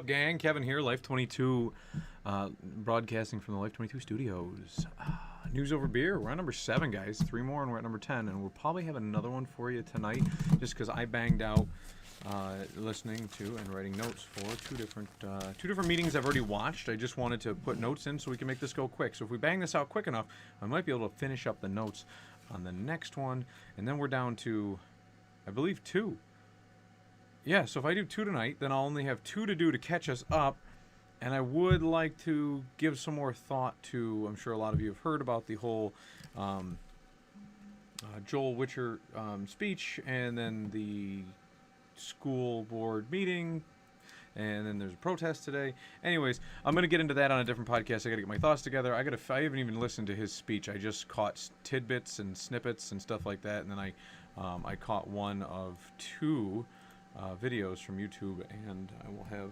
up, gang? Kevin here, Life22, broadcasting from the Life22 studios. News over beer. We're on number 7, guys. 3 more, and we're at number 10. And we'll probably have another one for you tonight, just because I banged out listening to and writing notes for two different meetings I've already watched. I just wanted to put notes in so we can make this go quick. So if we bang this out quick enough, I might be able to finish up the notes on the next one. And then we're down to, I believe, 2. Yeah, so if I do 2 tonight, then I'll only have 2 to do to catch us up. And I would like to give some more thought to, I'm sure a lot of you have heard about the whole Joel Witcher speech, and then the school board meeting, and then there's a protest today. Anyways, I'm going to get into that on a different podcast. I got to get my thoughts together. I haven't even listened to his speech. I just caught tidbits and snippets and stuff like that, and then I caught one of 2 videos from YouTube, and I will have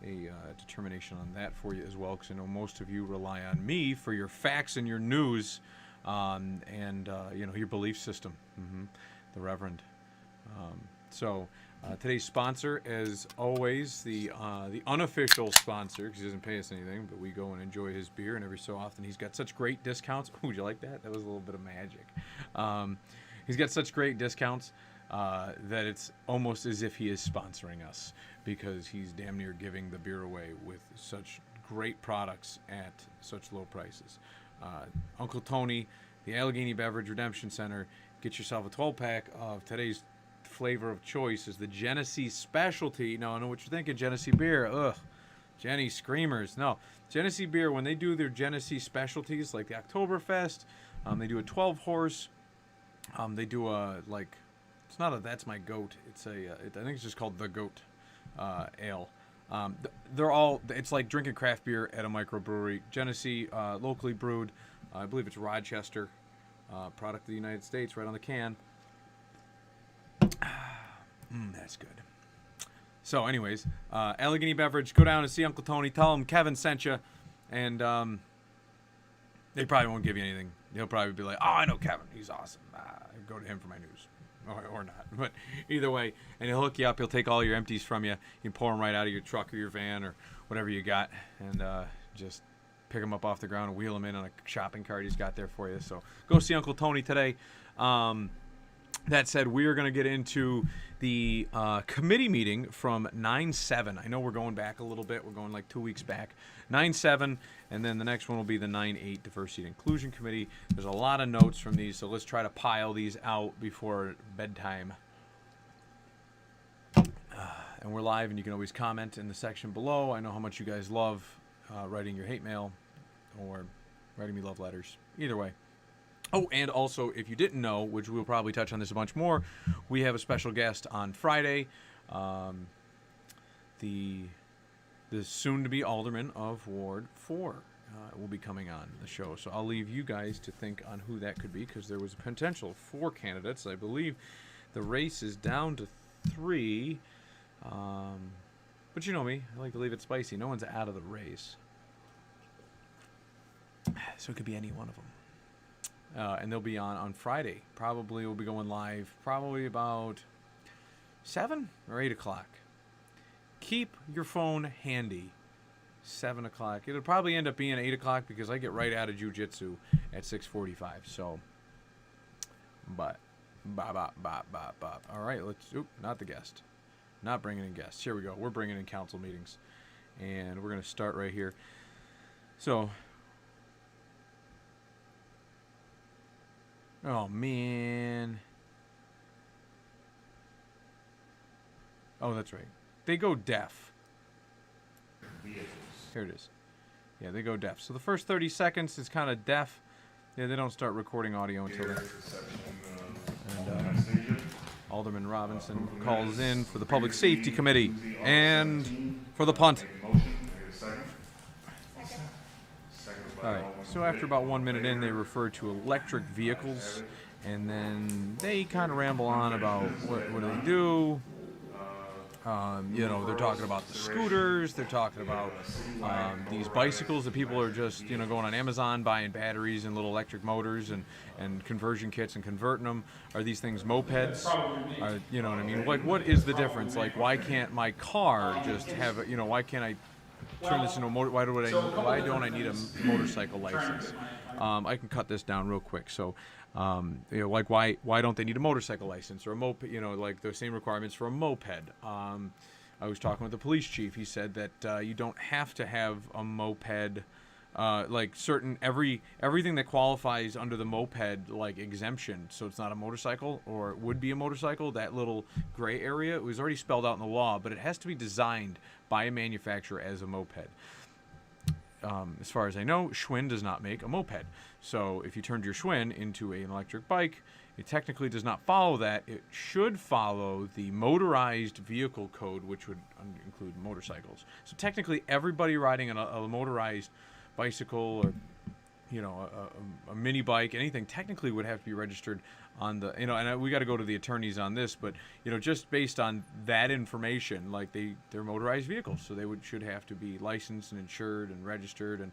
a determination on that for you as well, because I know most of you rely on me for your facts and your news, and your belief system. The Reverend. So today's sponsor, as always, the unofficial sponsor, because he doesn't pay us anything, but we go and enjoy his beer, and every so often he's got such great discounts. Ooh, would you like that? That was a little bit of magic. He's got such great discounts that it's almost as if he is sponsoring us, because he's damn near giving the beer away with such great products at such low prices. Uncle Tony, the Allegheny Beverage Redemption Center, get yourself a 12-pack of today's flavor of choice is the Genesee Specialty. Now, I know what you're thinking, Genesee beer. Ugh, Jenny Screamers. No, Genesee beer, when they do their Genesee specialties, like the Oktoberfest, they do a 12-horse. They do it's not a That's My Goat. It's I think it's just called the Goat Ale. They're all, it's like drinking craft beer at a microbrewery. Genesee, locally brewed. I believe it's Rochester, product of the United States, right on the can. That's good. So anyways, Allegheny Beverage, go down and see Uncle Tony. Tell him Kevin sent you, and they probably won't give you anything. He'll probably be like, oh, I know Kevin. He's awesome. Go to him for my news. Or not. But either way, and he'll hook you up. He'll take all your empties from you. You can pour them right out of your truck or your van or whatever you got, and just pick them up off the ground and wheel them in on a shopping cart he's got there for you. So go see Uncle Tony today. That said, we are going to get into the committee meeting from 9/7. I know we're going back a little bit. We're going like 2 weeks back. 9/7, and then the next one will be the 9/8 Diversity and Inclusion Committee. There's a lot of notes from these, so let's try to pile these out before bedtime. And we're live, and you can always comment in the section below. I know how much you guys love writing your hate mail or writing me love letters. Either way. Oh, and also, if you didn't know, which we'll probably touch on this a bunch more, we have a special guest on Friday, the soon-to-be alderman of Ward 4 will be coming on the show. So I'll leave you guys to think on who that could be, because there was a potential 4 candidates. I believe the race is down to 3. But you know me, I like to leave it spicy. No one's out of the race. So it could be any one of them. And they'll be on Friday. Probably we'll be going live probably about 7 or 8 o'clock. Keep your phone handy. 7 o'clock. It'll probably end up being 8 o'clock, because I get right out of jiu-jitsu at 6:45. So, but, all right, let's, not the guest. Not bringing in guests. Here we go. We're bringing in council meetings. And we're going to start right here. So, oh, man. Oh, that's right. They go deaf. Here it is. Yeah, they go deaf. So the first 30 seconds is kind of deaf. Yeah, they don't start recording audio until then. And Alderman Robinson calls in for the Public Safety Committee and for the punt. All right, so after about 1 minute in, they refer to electric vehicles, and then they kind of ramble on about what do they do. They're talking about the scooters. They're talking about these bicycles that people are just, going on Amazon, buying batteries and little electric motors and conversion kits and converting them. Are these things mopeds? You know what I mean? Like, what is the difference? Like, why can't my car just have, why can't I turn this into a motor? Why don't I need a motorcycle license? I can cut this down real quick. So, like why don't they need a motorcycle license or a moped? Like the same requirements for a moped. I was talking with the police chief. He said that you don't have to have a moped. Like everything that qualifies under the moped like exemption, so it's not a motorcycle or it would be a motorcycle. That little gray area, it was already spelled out in the law, but it has to be designed by a manufacturer as a moped. As far as I know, Schwinn does not make a moped. So if you turned your Schwinn into an electric bike, it technically does not follow that. It should follow the motorized vehicle code, which would include motorcycles. So technically, everybody riding on a motorized bicycle or a mini bike, anything technically would have to be registered on the and we got to go to the attorneys on this, but just based on that information, like they're motorized vehicles, so they should have to be licensed and insured and registered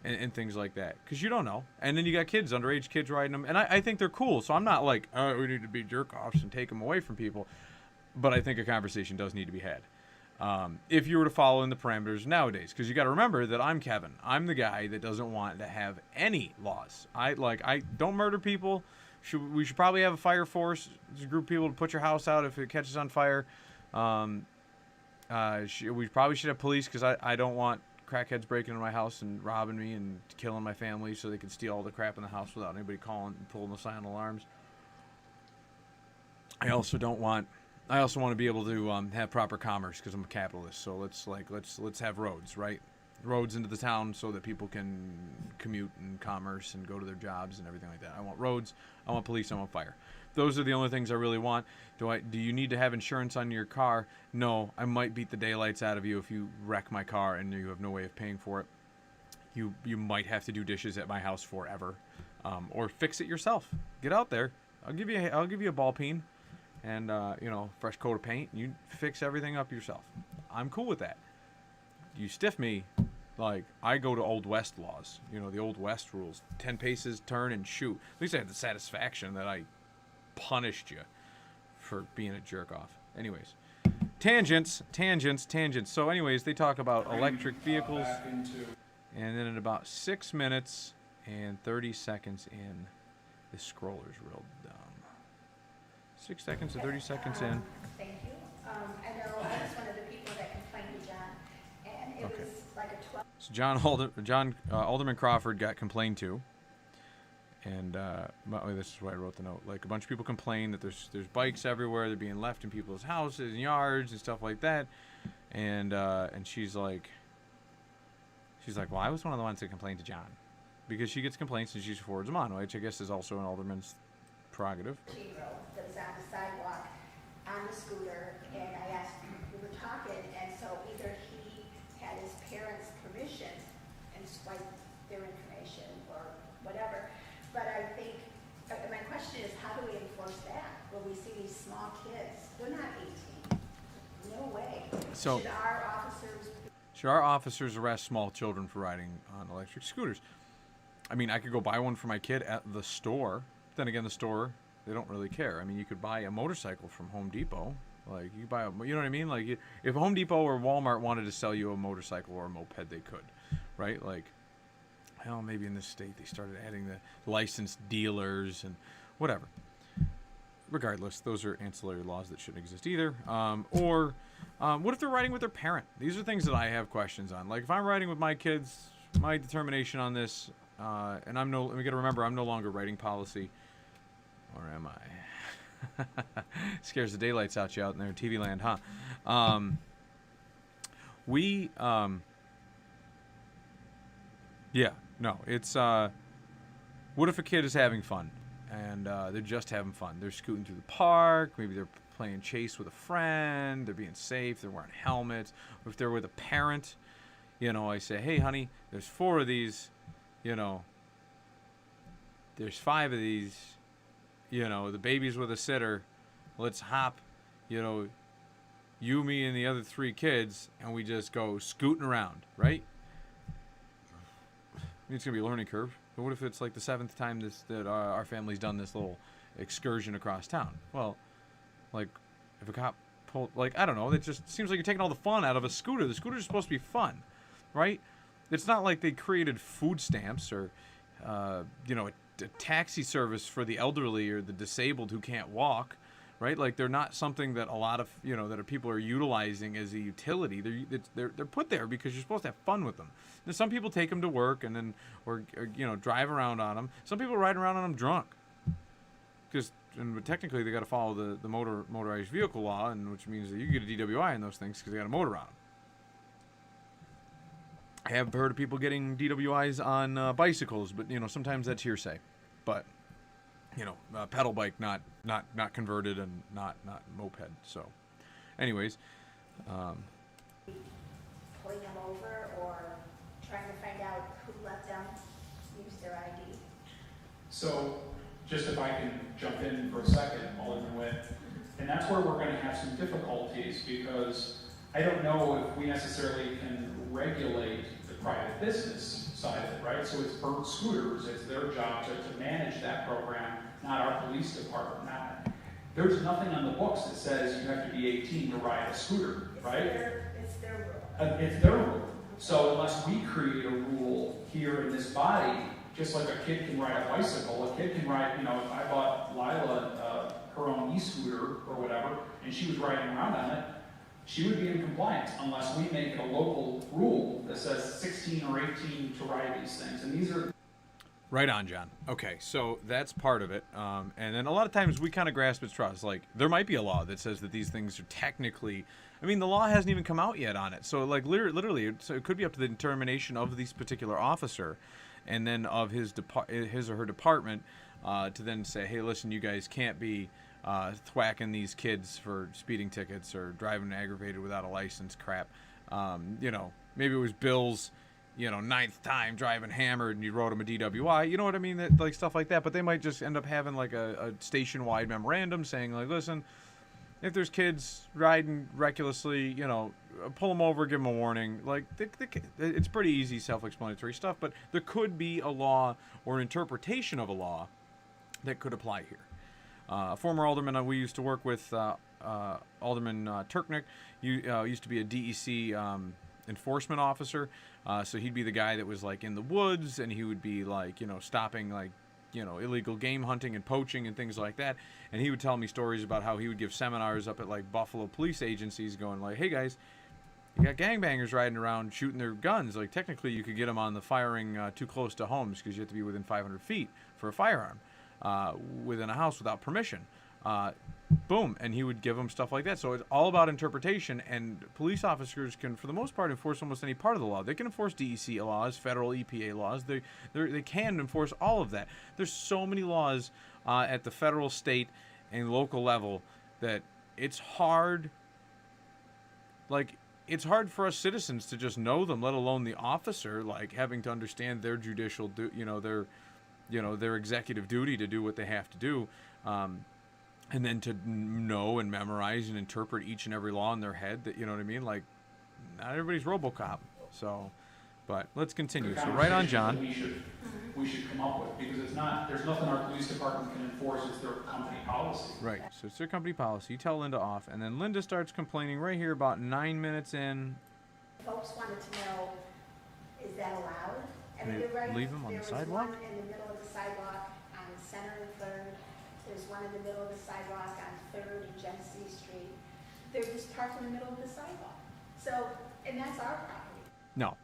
and things like that, because you don't know. And then you got kids, underage kids riding them, and I think they're cool, so I'm not like, oh, we need to be jerk offs and take them away from people, but I think a conversation does need to be had. If you were to follow in the parameters nowadays, because you got to remember that I'm Kevin. I'm the guy that doesn't want to have any laws. I don't murder people. We should probably have a fire force, just a group of people to put your house out if it catches on fire. We probably should have police, because I don't want crackheads breaking into my house and robbing me and killing my family so they can steal all the crap in the house without anybody calling and pulling the silent alarms. I also want to be able to have proper commerce, because I'm a capitalist. So let's have roads, right? Roads into the town so that people can commute and commerce and go to their jobs and everything like that. I want roads, I want police, I want fire. Those are the only things I really want. Do you need to have insurance on your car? No, I might beat the daylights out of you if you wreck my car and you have no way of paying for it. You might have to do dishes at my house forever, or fix it yourself. Get out there. I'll give you a ball peen and fresh coat of paint. You fix everything up yourself. I'm cool with that. You stiff me, like I go to Old West laws. The Old West rules: 10 paces, turn and shoot. At least I had the satisfaction that I punished you for being a jerk off. Anyways, tangents. So anyways, they talk about electric vehicles, and then in about 6 minutes and 30 seconds in, the scroller's real dumb. 6 seconds to 30 seconds in. Thank you. I know I was one of the people that complained to John, and it was like a 12. So Alderman Crawford got complained to, and this is why I wrote the note. Like, a bunch of people complain that there's bikes everywhere, they're being left in people's houses and yards and stuff like that, and she's like, well, I was one of the ones that complained to John, because she gets complaints and she forwards them on, which I guess is also an alderman's prerogative. That was on the sidewalk on the scooter, and I asked him, we were talking, and so either he had his parents' permission and swiped their information or whatever, but I think, my question is, how do we enforce that? Will we see these small kids? They're not 18. No way. So, should our officers arrest small children for riding on electric scooters? I mean, I could go buy one for my kid at the store. Then again, the store, they don't really care. I mean, you could buy a motorcycle from Home Depot. Like, you buy you know what I mean? Like, if Home Depot or Walmart wanted to sell you a motorcycle or a moped, they could, right? Like, hell, maybe in this state they started adding the licensed dealers and whatever. Regardless, those are ancillary laws that shouldn't exist either. Or what if they're riding with their parent? These are things that I have questions on. Like, if I'm riding with my kids, my determination on this, and we got to remember, I'm no longer writing policy. Or am I? Scares the daylights out you out in there in TV land, huh? It's, what if a kid is having fun? And they're just having fun. They're scooting through the park. Maybe they're playing chase with a friend. They're being safe. They're wearing helmets. Or if they're with a parent, I say, hey, honey, there's 4 of these. There's 5 of these. The baby's with a sitter. Let's hop. You you, me, and the other 3 kids, and we just go scooting around, right? It's gonna be a learning curve. But what if it's like the 7th time that our family's done this little excursion across town? Well, like if a cop pulled, like, I don't know, it just seems like you're taking all the fun out of a scooter. The scooter's supposed to be fun, right? It's not like they created food stamps or a taxi service for the elderly or the disabled who can't walk, right? Like they're not something that a lot of people are utilizing as a utility. They're put there because you're supposed to have fun with them. Now, some people take them to work and then or drive around on them. Some people ride around on them drunk because technically they got to follow the motorized vehicle law, and which means that you get a DWI in those things because they got a motor on them. I have heard of people getting DWIs on bicycles, but sometimes that's hearsay. But pedal bike, not converted, and not moped. So, anyways, pulling them over or trying to find out who let them use their ID. So, just if I can jump in for a second, Alderman Witt, and that's where we're going to have some difficulties because I don't know if we necessarily can regulate the private business side of it, right? So it's Burt Scooters, it's their job to manage that program, not our police department. There's nothing on the books that says you have to be 18 to ride a scooter, right? It's their rule. It's their rule. So unless we create a rule here in this body, just like a kid can ride a bicycle, a kid can ride, if I bought Lila her own e-scooter or whatever, and she was riding around on it, she would be in compliance unless we make it a local rule that says 16 or 18 to ride these things. And these are... Right on, John. Okay, so that's part of it. And then a lot of times we kind of grasp at straws. Like, there might be a law that says that these things are technically... I mean, the law hasn't even come out yet on it. So, like, literally, it could be up to the determination of this particular officer and then of his or her department to then say, hey, listen, you guys can't be thwacking these kids for speeding tickets or driving aggravated without a license crap. Maybe it was Bill's 9th time driving hammered and you wrote him a DWI, you know what I mean? That, like, stuff like that. But they might just end up having like a station-wide memorandum saying, like, listen, if there's kids riding recklessly, pull them over, give them a warning. Like, it's pretty easy, self-explanatory stuff, but there could be a law or an interpretation of a law that could apply here. A former alderman we used to work with, Alderman Turknick, used to be a DEC enforcement officer. So he'd be the guy that was like in the woods, and he would be like, stopping like, illegal game hunting and poaching and things like that. And he would tell me stories about how he would give seminars up at like Buffalo police agencies going like, hey guys, you got gangbangers riding around shooting their guns. Like, technically you could get them on the firing too close to homes because you have to be within 500 feet for a firearm within a house without permission. Boom, and he would give them stuff like that. So it's all about interpretation, and police officers can, for the most part, enforce almost any part of the law. They can enforce DEC laws, federal EPA laws. They can enforce all of that. There's so many laws at the federal, state, and local level that it's hard. Like, it's hard for us citizens to just know them, let alone the officer, like having to understand their judicial, their executive duty to do what they have to do. And then to know and memorize and interpret each and every law in their head, that, you know what I mean? Like, not everybody's RoboCop. So, but let's continue. So right on, John. We should come up with, because there's nothing our police department can enforce. It's their company policy. Right. So it's their company policy. You tell Linda off, and then Linda starts complaining right here about 9 minutes in. Folks wanted to know, is that allowed? I Can mean, they you're right. leave them on the sidewalk? There was one in the middle of the sidewalk on Center and Third. There's one in the middle of the sidewalk on Third and Genesee Street. They're just parked in the middle of the sidewalk. So, and that's our property. No.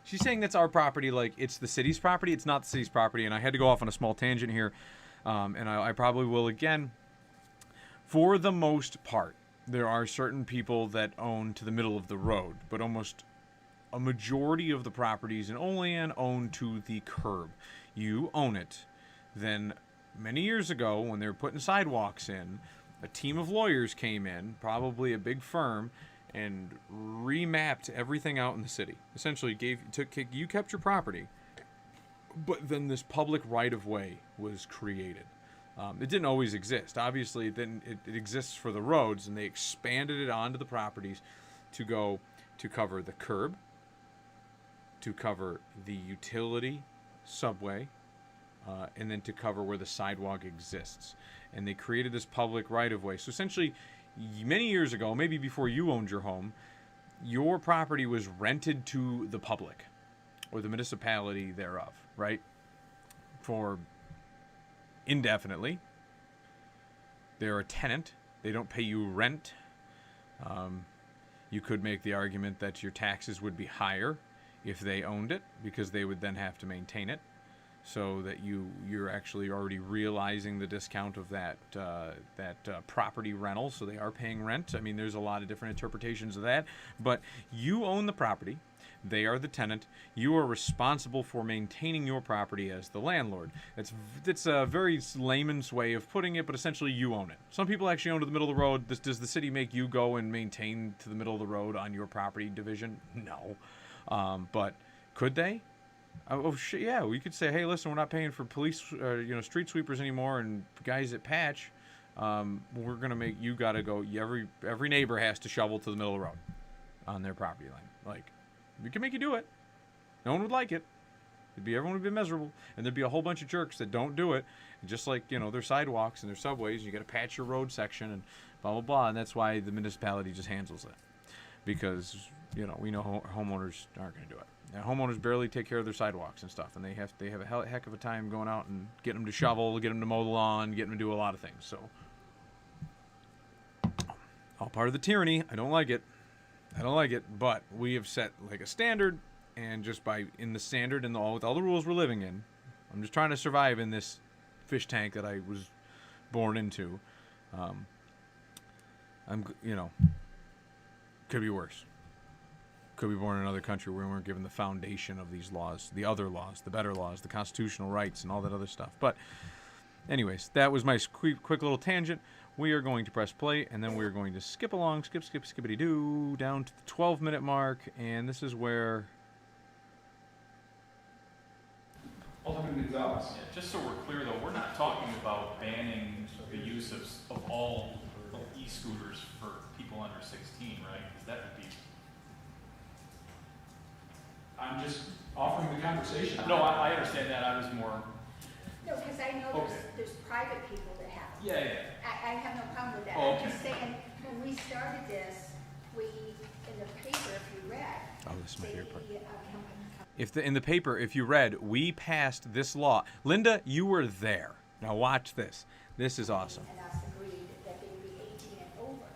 She's saying that's our property, like it's the city's property. It's not the city's property, and I had to go off on a small tangent here, and I probably will again. For the most part, there are certain people that own to the middle of the road, but almost a majority of the properties in Olean own to the curb. You own it. Then many years ago, when they were putting sidewalks in, a team of lawyers came in, probably a big firm, and remapped everything out in the city. Essentially, you kept your property, but then this public right-of-way was created. It didn't always exist. Obviously, it exists for the roads, and they expanded it onto the properties to cover the curb, to cover the utility subway, and then to cover where the sidewalk exists. And they created this public right-of-way. So essentially, many years ago, maybe before you owned your home, your property was rented to the public or the municipality thereof, right? For indefinitely. They're a tenant. They don't pay you rent. You could make the argument that your taxes would be higher if they owned it, because they would then have to maintain it, so that you're actually already realizing the discount of that property rental. So they are paying rent. I mean, there's a lot of different interpretations of that, but you own the property. They are the tenant. You are responsible for maintaining your property as the landlord. It's a very layman's way of putting it, but essentially you own it. Some people actually own it to the middle of the road. Does the city make you go and maintain to the middle of the road on your property division? No. But could they? Yeah, we could say, hey, listen, we're not paying for police, street sweepers anymore, and guys that patch. We're gonna make you gotta go. Every neighbor has to shovel to the middle of the road on their property line. Like, we can make you do it. No one would like it. Everyone would be miserable, and there'd be a whole bunch of jerks that don't do it. And just like their sidewalks and their subways, you got to patch your road section and blah blah blah. And that's why the municipality just handles it, because we know homeowners aren't going to do it. Now, homeowners barely take care of their sidewalks and stuff, and they have a heck of a time going out and getting them to shovel, getting them to mow the lawn, getting them to do a lot of things. So, all part of the tyranny. I don't like it. But we have set like a standard, and just in the standard and with all the rules we're living in, I'm just trying to survive in this fish tank that I was born into. Could be worse. Could be born in another country where we weren't given the foundation of these laws, the other laws, the better laws, the constitutional rights, and all that other stuff. But anyways, that was my quick little tangent. We are going to press play, and then we're going to skip along, skippity-doo, down to the 12-minute mark, and this is where... Alderman Gonzalez. Yeah, just so we're clear, though, we're not talking about banning the use of all e-scooters for people under 16, right? Because that would be... I'm just offering the conversation. No, I understand that. I was more... No, because I know Okay. there's private people that have them. Yeah. I have no problem with that. Oh, I'm just okay. saying, when we started this, in the paper, if you read, Oh, this is my favorite part. the In the paper, if you read, we passed this law. Linda, you were there. Now watch this. This is awesome. and us agreed that they would be 18 and over.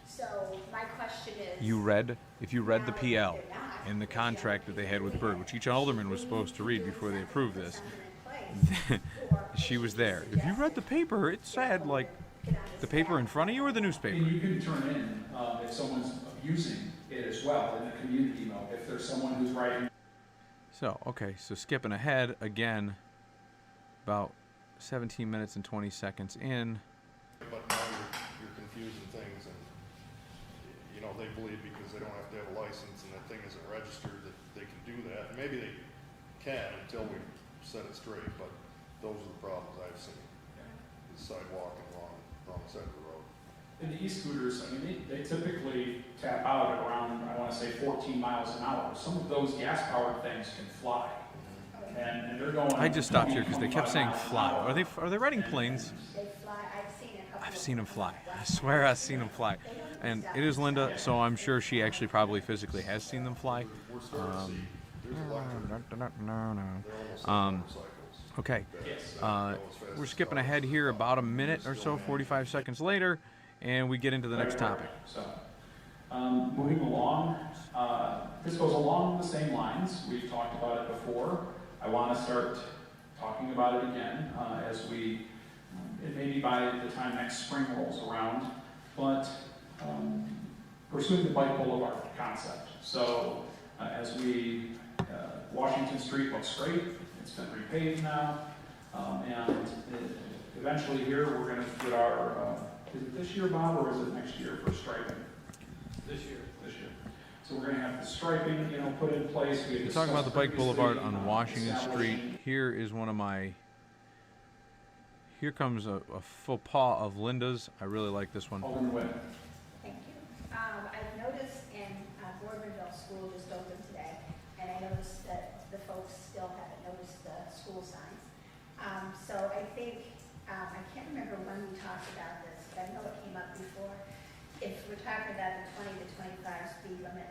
So my question is. If you read the now PL if they're not, in the if contract that they had with Bird, which each alderman was supposed to read before they approved this, something in place, or she was there. If you read the paper, it said, like, get on the paper in front of you or the newspaper? And you can turn in if someone's abusing it as well in the community note. If there's someone who's writing. So, okay, so skipping ahead again, about 17 minutes and 20 seconds in. But now you're confusing things, and they believe because they don't have to have a license and that thing isn't registered that they can do that. And maybe they can until we set it straight, but those are the problems I've seen. The sidewalk and wrong side of the road. And the e-scooters, I mean, they typically tap out at around, I want to say 14 miles an hour. Some of those gas-powered things can fly. And they're going. I just stopped here because they kept 25 saying miles an fly. hour. Are they riding planes? They fly, I've seen them fly. I swear I've seen them fly. And it is Linda, so I'm sure she actually probably physically has seen them fly. We're starting to see there's electric. They're almost like motorcycles. Okay. Yes. We're skipping ahead here about a minute or so, 45 seconds later, and we get into the next topic. So, moving along, this goes along the same lines. We've talked about it before. I want to start talking about it again as it may be by the time next spring rolls around, but pursuing the bike boulevard concept. So, Washington Street looks great. It's been repaved now, and eventually here we're going to get our. Is it this year, Bob, or is it next year for striping? This year. So we're going to have the striping, put in place. We're talking about the bike boulevard on Washington Street. Here is one of my here comes a faux pas of Linda's. I really like this one. Alderman Witt. Thank you. I've noticed in Boardmanville School just opened today, and I noticed that the folks still haven't noticed the school signs. So I think, I can't remember when we talked about this, but I know it came up before. If we're talking about the 20 to 25 speed limit,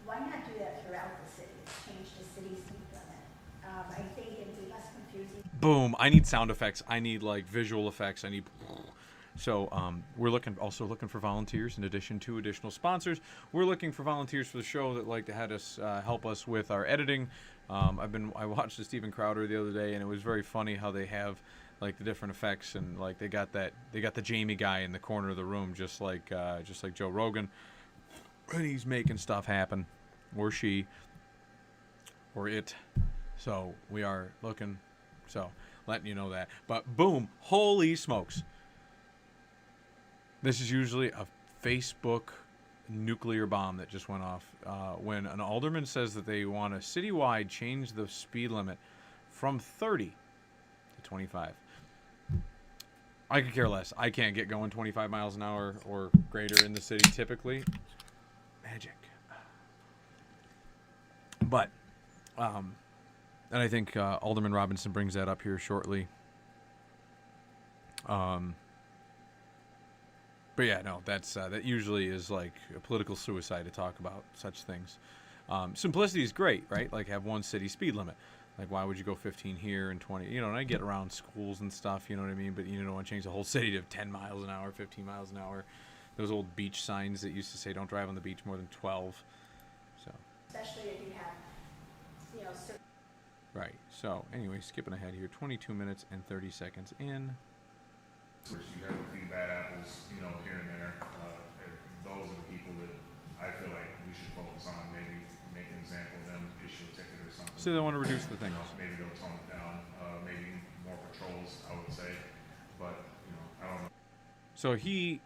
why not do that throughout the city? Change the city speed limit. I think it'd be less confusing. Boom! I need sound effects. I need like visual effects. I need. So we're also looking for volunteers in addition to additional sponsors. We're looking for volunteers for the show that like to have us help us with our editing. I watched the Steven Crowder the other day, and it was very funny how they have like the different effects, and like they got the Jamie guy in the corner of the room, just like Joe Rogan, and he's making stuff happen, or she, or it. So we are looking. So letting you know that. But boom! Holy smokes! This is usually a Facebook nuclear bomb that just went off when an alderman says that they want to citywide change the speed limit from 30 to 25. I could care less. I can't get going 25 miles an hour or greater in the city typically. Magic. But, and I think Alderman Robinson brings that up here shortly. But yeah, no, that usually is like a political suicide to talk about such things. Simplicity is great, right? Like have one city speed limit. Like why would you go 15 here and 20? You know, and I get around schools and stuff, you know what I mean? But you don't want to change the whole city to 10 miles an hour, 15 miles an hour. Those old beach signs that used to say don't drive on the beach more than 12. So. Especially if you have, certain. Right. So anyway, skipping ahead here, 22 minutes and 30 seconds in. Which you have a few bad apples, here and there. And those are the people that I feel like we should focus on. Maybe make an example of them, issue a ticket or something. So they want to reduce the things. Maybe they'll tone it down. Maybe more patrols, I would say. But I don't know. So he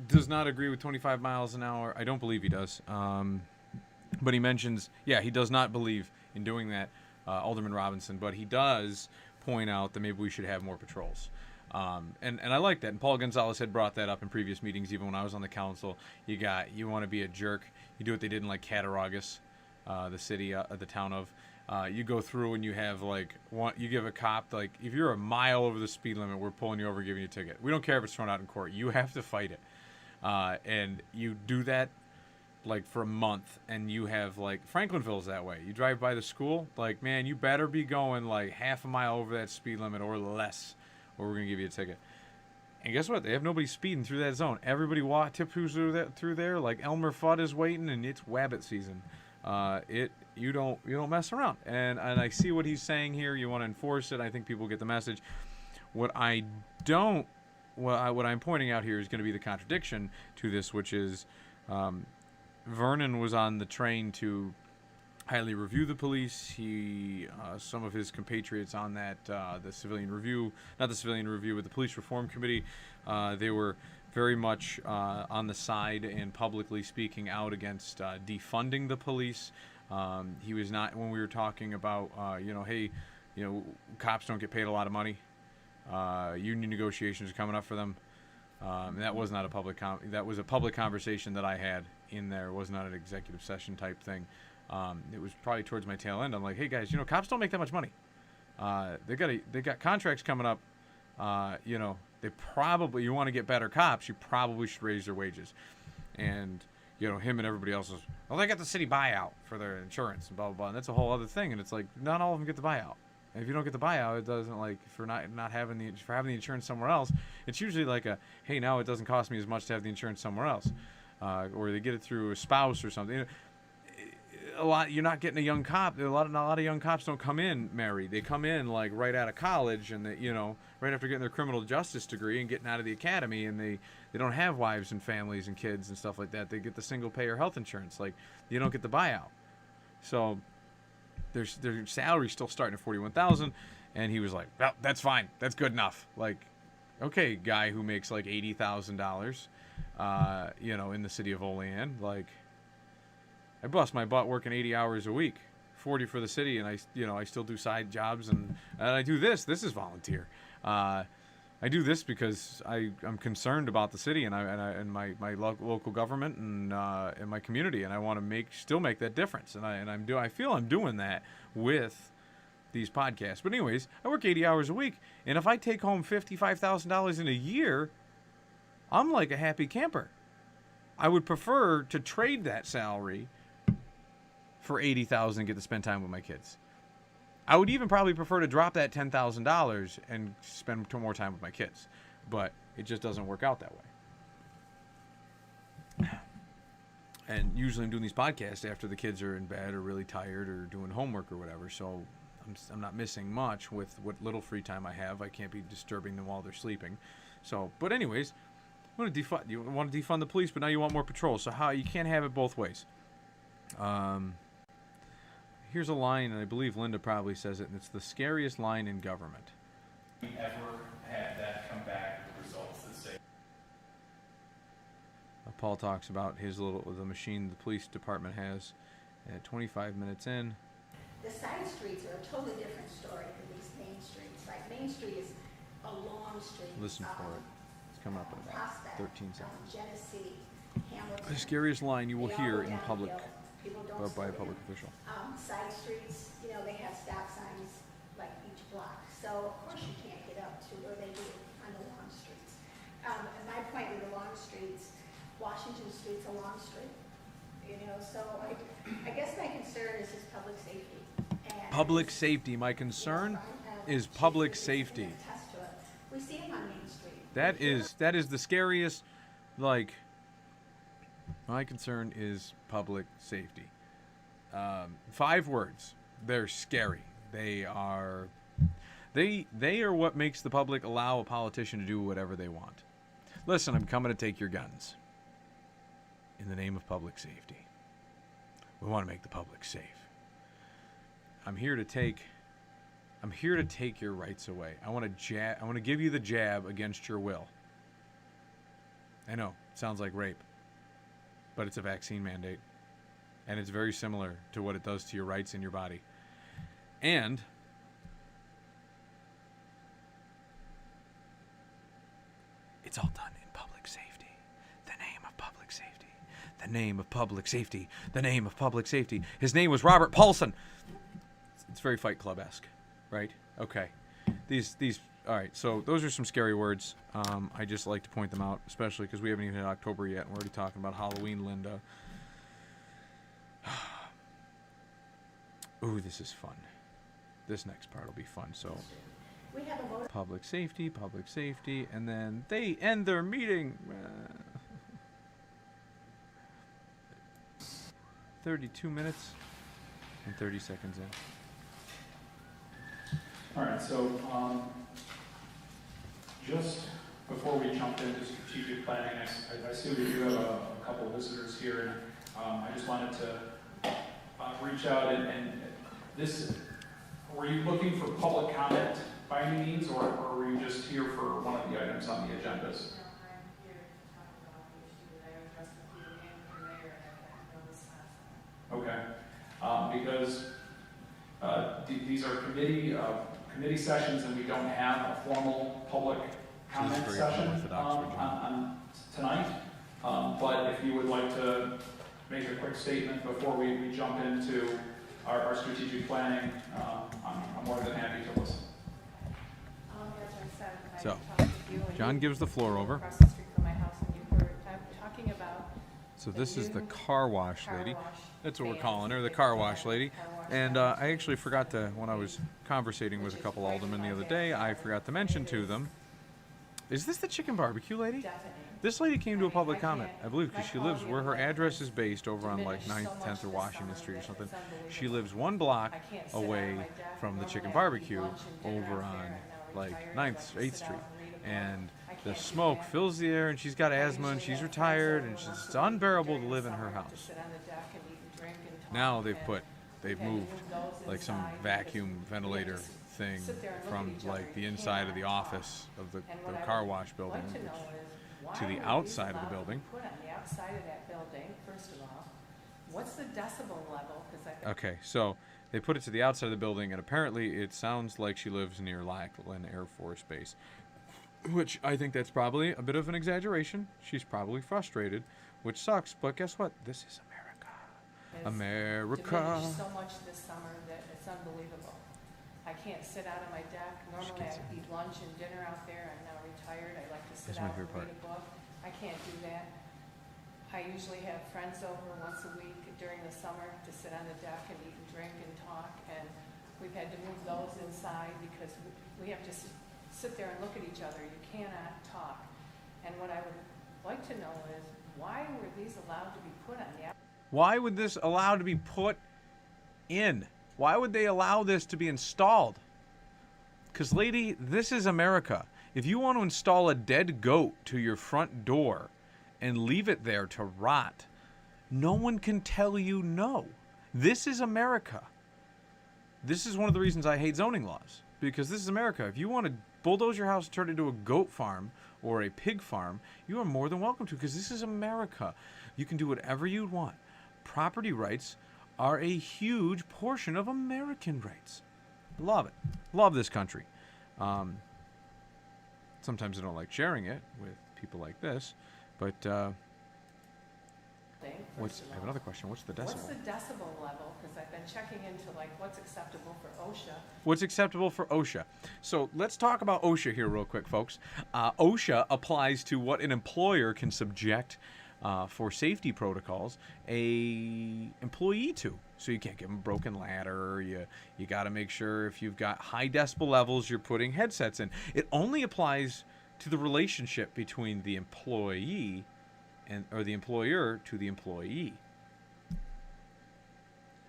does not agree with 25 miles an hour. I don't believe he does. But he mentions, he does not believe in doing that, Alderman Robinson. But he does point out that maybe we should have more patrols. And I like that. And Paul Gonzalez had brought that up in previous meetings, even when I was on the council. You want to be a jerk. You do what they did in like Cattaraugus, the city, the town of. You go through and you have you give a cop like if you're a mile over the speed limit, we're pulling you over, giving you a ticket. We don't care if it's thrown out in court. You have to fight it. And you do that like for a month, and you have like Franklinville's that way. You drive by the school, like man, you better be going like half a mile over that speed limit or less, or we're gonna give you a ticket. And guess what? They have nobody speeding through that zone. Everybody tiptoes through there. Like Elmer Fudd is waiting, and it's wabbit season. You don't mess around. And I see what he's saying here. You want to enforce it. I think people get the message. What I'm pointing out here is going to be the contradiction to this, which is Vernon was on the train to highly review the police. Some of his compatriots on that, the civilian review, not the civilian review, but the police reform committee, they were very much on the side and publicly speaking out against defunding the police. He was not, when we were talking about, cops don't get paid a lot of money. Union negotiations are coming up for them. And that was not a public, that was a public conversation that I had in there. It was not an executive session type thing. It was probably towards my tail end. I'm like, hey guys, cops don't make that much money. They got contracts coming up. You want to get better cops, you probably should raise their wages. And him and everybody else is, well, they got the city buyout for their insurance and blah blah blah. And that's a whole other thing. And it's like not all of them get the buyout. And if you don't get the buyout, it doesn't for having the insurance somewhere else. It's usually like hey, now it doesn't cost me as much to have the insurance somewhere else, or they get it through a spouse or something. You're not getting a young cop. A lot of young cops don't come in married. They come in like right out of college, and they, right after getting their criminal justice degree and getting out of the academy, and they don't have wives and families and kids and stuff like that. They get the single payer health insurance. Like you don't get the buyout. So their salary's still starting at $41,000, and he was like, well, that's fine. That's good enough. Like, okay, guy who makes like $80,000, in the city of Olean, like. I bust my butt working 80 hours a week, 40 for the city, and I still do side jobs, and I do this. This is volunteer. I do this because I'm concerned about the city and my local government and my community, and I want to still make that difference. And I feel I'm doing that with these podcasts. But anyways, I work 80 hours a week, and if I take home $55,000 in a year, I'm like a happy camper. I would prefer to trade that salary for $80,000 and get to spend time with my kids. I would even probably prefer to drop that $10,000 and spend more time with my kids, but it just doesn't work out that way. And usually I'm doing these podcasts after the kids are in bed or really tired or doing homework or whatever, so I'm not missing much with what little free time I have. I can't be disturbing them while they're sleeping. So, but anyways, you want to defund the police, but now you want more patrol. So you can't have it both ways. Here's a line, and I believe Linda probably says it, and it's the scariest line in government. We ever had that come back with results that say Paul talks about the machine the police department has at 25 minutes in. The side streets are a totally different story than these main streets. Like Main Street is a long street. Listen for it. It's coming up in about Prospect, 13 seconds. Genesee, Hamilton. The scariest line you will They all hear go in public downhill. People don't by a slow public down. official. Side streets, they have stop signs like each block. So of course you can't get up to where they do on the long streets. And my point with the long streets, Washington Street's a long street. So I guess my concern is just public safety. And Public safety. My concern is public safety. attest to it. We see them on Main Street. That is the scariest. Like, my concern is public safety. 5 words. They're scary. They are what makes the public allow a politician to do whatever they want. Listen, I'm coming to take your guns. In the name of public safety. We want to make the public safe. I'm here to take your rights away. I want to give you the jab against your will. I know, it sounds like rape. But it's a vaccine mandate. And it's very similar to what it does to your rights in your body. And it's all done in public safety. The name of public safety. The name of public safety. The name of public safety. His name was Robert Paulson. It's very Fight Club-esque, right? Okay. These. All right. So those are some scary words. I just like to point them out, especially because we haven't even hit October yet, and we're already talking about Halloween, Linda. Ooh, this is fun. This next part will be fun. So, We have a motor. public safety, and then they end their meeting. 32 minutes and 30 seconds in. All right, so just before we jump into strategic planning, I see we do have a couple visitors here, and I just wanted to reach out and this, were you looking for public comment by any means, or were you just here for one of the items on the agendas? Okay, because these are committee sessions, and we don't have a formal public comment very session unorthodox for John. on tonight. But if you would like to make a quick statement before we jump into our strategic planning, I'm more than happy to listen. So, John gives the floor over. Across the street from my house, and you were talking about. So this is the new car wash lady. car wash That's what we're vans calling her, the that car they wash have, lady. car wash And vans. I actually forgot to, when I was conversating with a couple aldermen the other day, I forgot to mention to them, is this the chicken barbecue lady? Definitely. This lady came to a public I comment, can't- I believe, because my she lives quality where of her life address is based over on like diminished 9th, so 10th, or much this Washington summer Street or that something. it's unbelievable. She lives 1 block I can't sit away on my deck. from the Normally chicken I eat barbecue lunch and dinner over out on there, and now like retired, 9th, so I can 8th sit Street. out and read a book. And I the can't do smoke that. fills the air, and she's got I asthma, and usually she's have retired, friends and over it's once a week unbearable to during live the in her summer to house. sit on the deck and eat and drink and talk, Now they've and they've we've had moved windows like some inside vacuum because we ventilator have to thing sit there and look from at each other. like the You inside of the cannot talk. office of the And what I car would wash building, like to know which is, why to the were these outside of the allowed to be building. Put on the outside of that building, first of all. What's the decibel level? 'Cause I Okay, so they put it to the outside of the building, and apparently it sounds like she lives near Lackland Air Force Base. Which I think that's probably a bit of an exaggeration. She's probably frustrated, which sucks. But guess what? This is America. It's America. diminished so much this summer that it's unbelievable. I can't sit out on my deck. Normally I eat lunch and dinner out there. I'm now retired. I like to sit That's my out and favorite read a book. I can't do that. I usually have friends over once a week during the summer to sit on the deck and eat and drink and talk. And we've had to move those inside because we have to sit there and look at each other. You cannot talk. And what I would like to know is, why were these allowed to be put on the Why would this allow to be put in? Why would they allow this to be installed? Because, lady, this is America. If you want to install a dead goat to your front door and leave it there to rot, no one can tell you no. This is America. This is one of the reasons I hate zoning laws. Because this is America. If you want to bulldoze your house and turn it into a goat farm or a pig farm, you are more than welcome to, because this is America. You can do whatever you want. Property rights are a huge portion of American rights. Love it. Love this country. Sometimes I don't like sharing it with people like this, but thing? I have another question. What's the decibel? What's the decibel level? Because I've been checking into like what's acceptable for OSHA. What's acceptable for OSHA? So let's talk about OSHA here real quick, folks. OSHA applies to what an employer can subject for safety protocols a employee to. So you can't give them a broken ladder. You got to make sure if you've got high decibel levels, you're putting headsets in. It only applies to the relationship between the employee or the employer to the employee.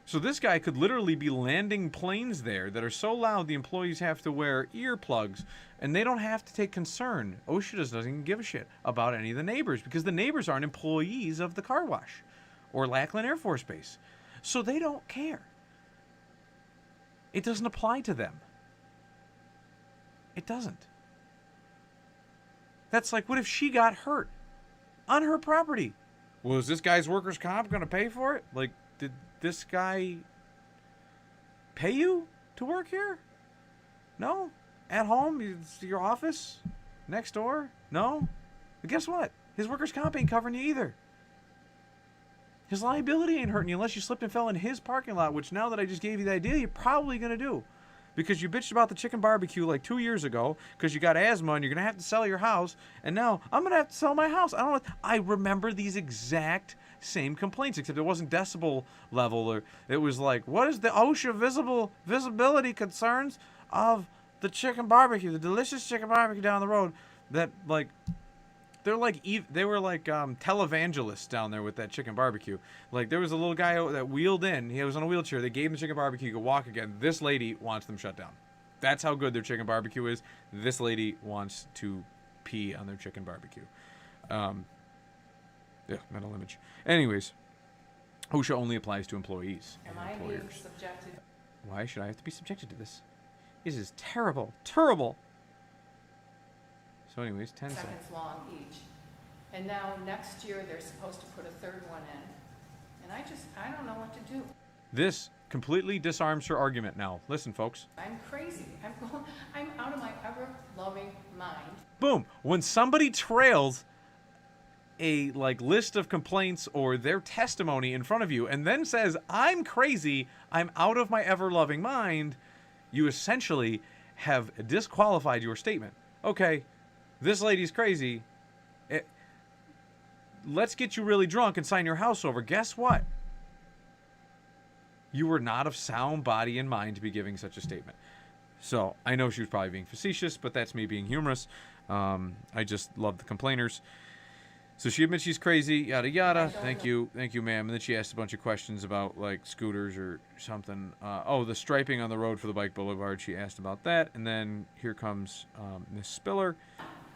So this guy could literally be landing planes there that are so loud the employees have to wear earplugs, and they don't have to take concern. OSHA doesn't even give a shit about any of the neighbors, because the neighbors aren't employees of the car wash or Lackland Air Force Base. So they don't care. It doesn't apply to them. It doesn't. That's like, what if she got hurt on her property? Well, is this guy's workers' comp going to pay for it? Like, did this guy pay you to work here? No? At home? It's your office? Next door? No? But guess what? His workers' comp ain't covering you either. His liability ain't hurting you unless you slipped and fell in his parking lot, which now that I just gave you the idea, you're probably going to do. Because you bitched about the chicken barbecue like 2 years ago because you got asthma and you're going to have to sell your house. And now I'm going to have to sell my house. I remember these exact same complaints, except it wasn't decibel level. Or it was like, what is the OSHA visibility concerns of the chicken barbecue, the delicious chicken barbecue down the road that, like, they were like televangelists down there with that chicken barbecue. Like, there was a little guy that wheeled in. He was on a wheelchair. They gave him the chicken barbecue. He could walk again. This lady wants them shut down. That's how good their chicken barbecue is. This lady wants to pee on their chicken barbecue. Yeah, mental image. Anyways, OSHA only applies to employees and Am I being employers. subjected? Why should I have to be subjected to this? This is terrible. Terrible. So anyways, 10 seconds. Seconds long each. And now next year, they're supposed to put a third one in. And I don't know what to do. This completely disarms her argument now. Listen, folks. I'm crazy. I'm out of my ever-loving mind. Boom. When somebody trails a list of complaints or their testimony in front of you and then says, I'm crazy, I'm out of my ever-loving mind, you essentially have disqualified your statement. Okay, this lady's crazy. Let's get you really drunk and sign your house over. Guess what? You were not of sound body and mind to be giving such a statement. So I know she was probably being facetious, but that's me being humorous. I just love the complainers. So she admits she's crazy, yada yada. Thank you, ma'am. And then she asked a bunch of questions about like scooters or something. The striping on the road for the bike boulevard. She asked about that, and then here comes Miss Spiller,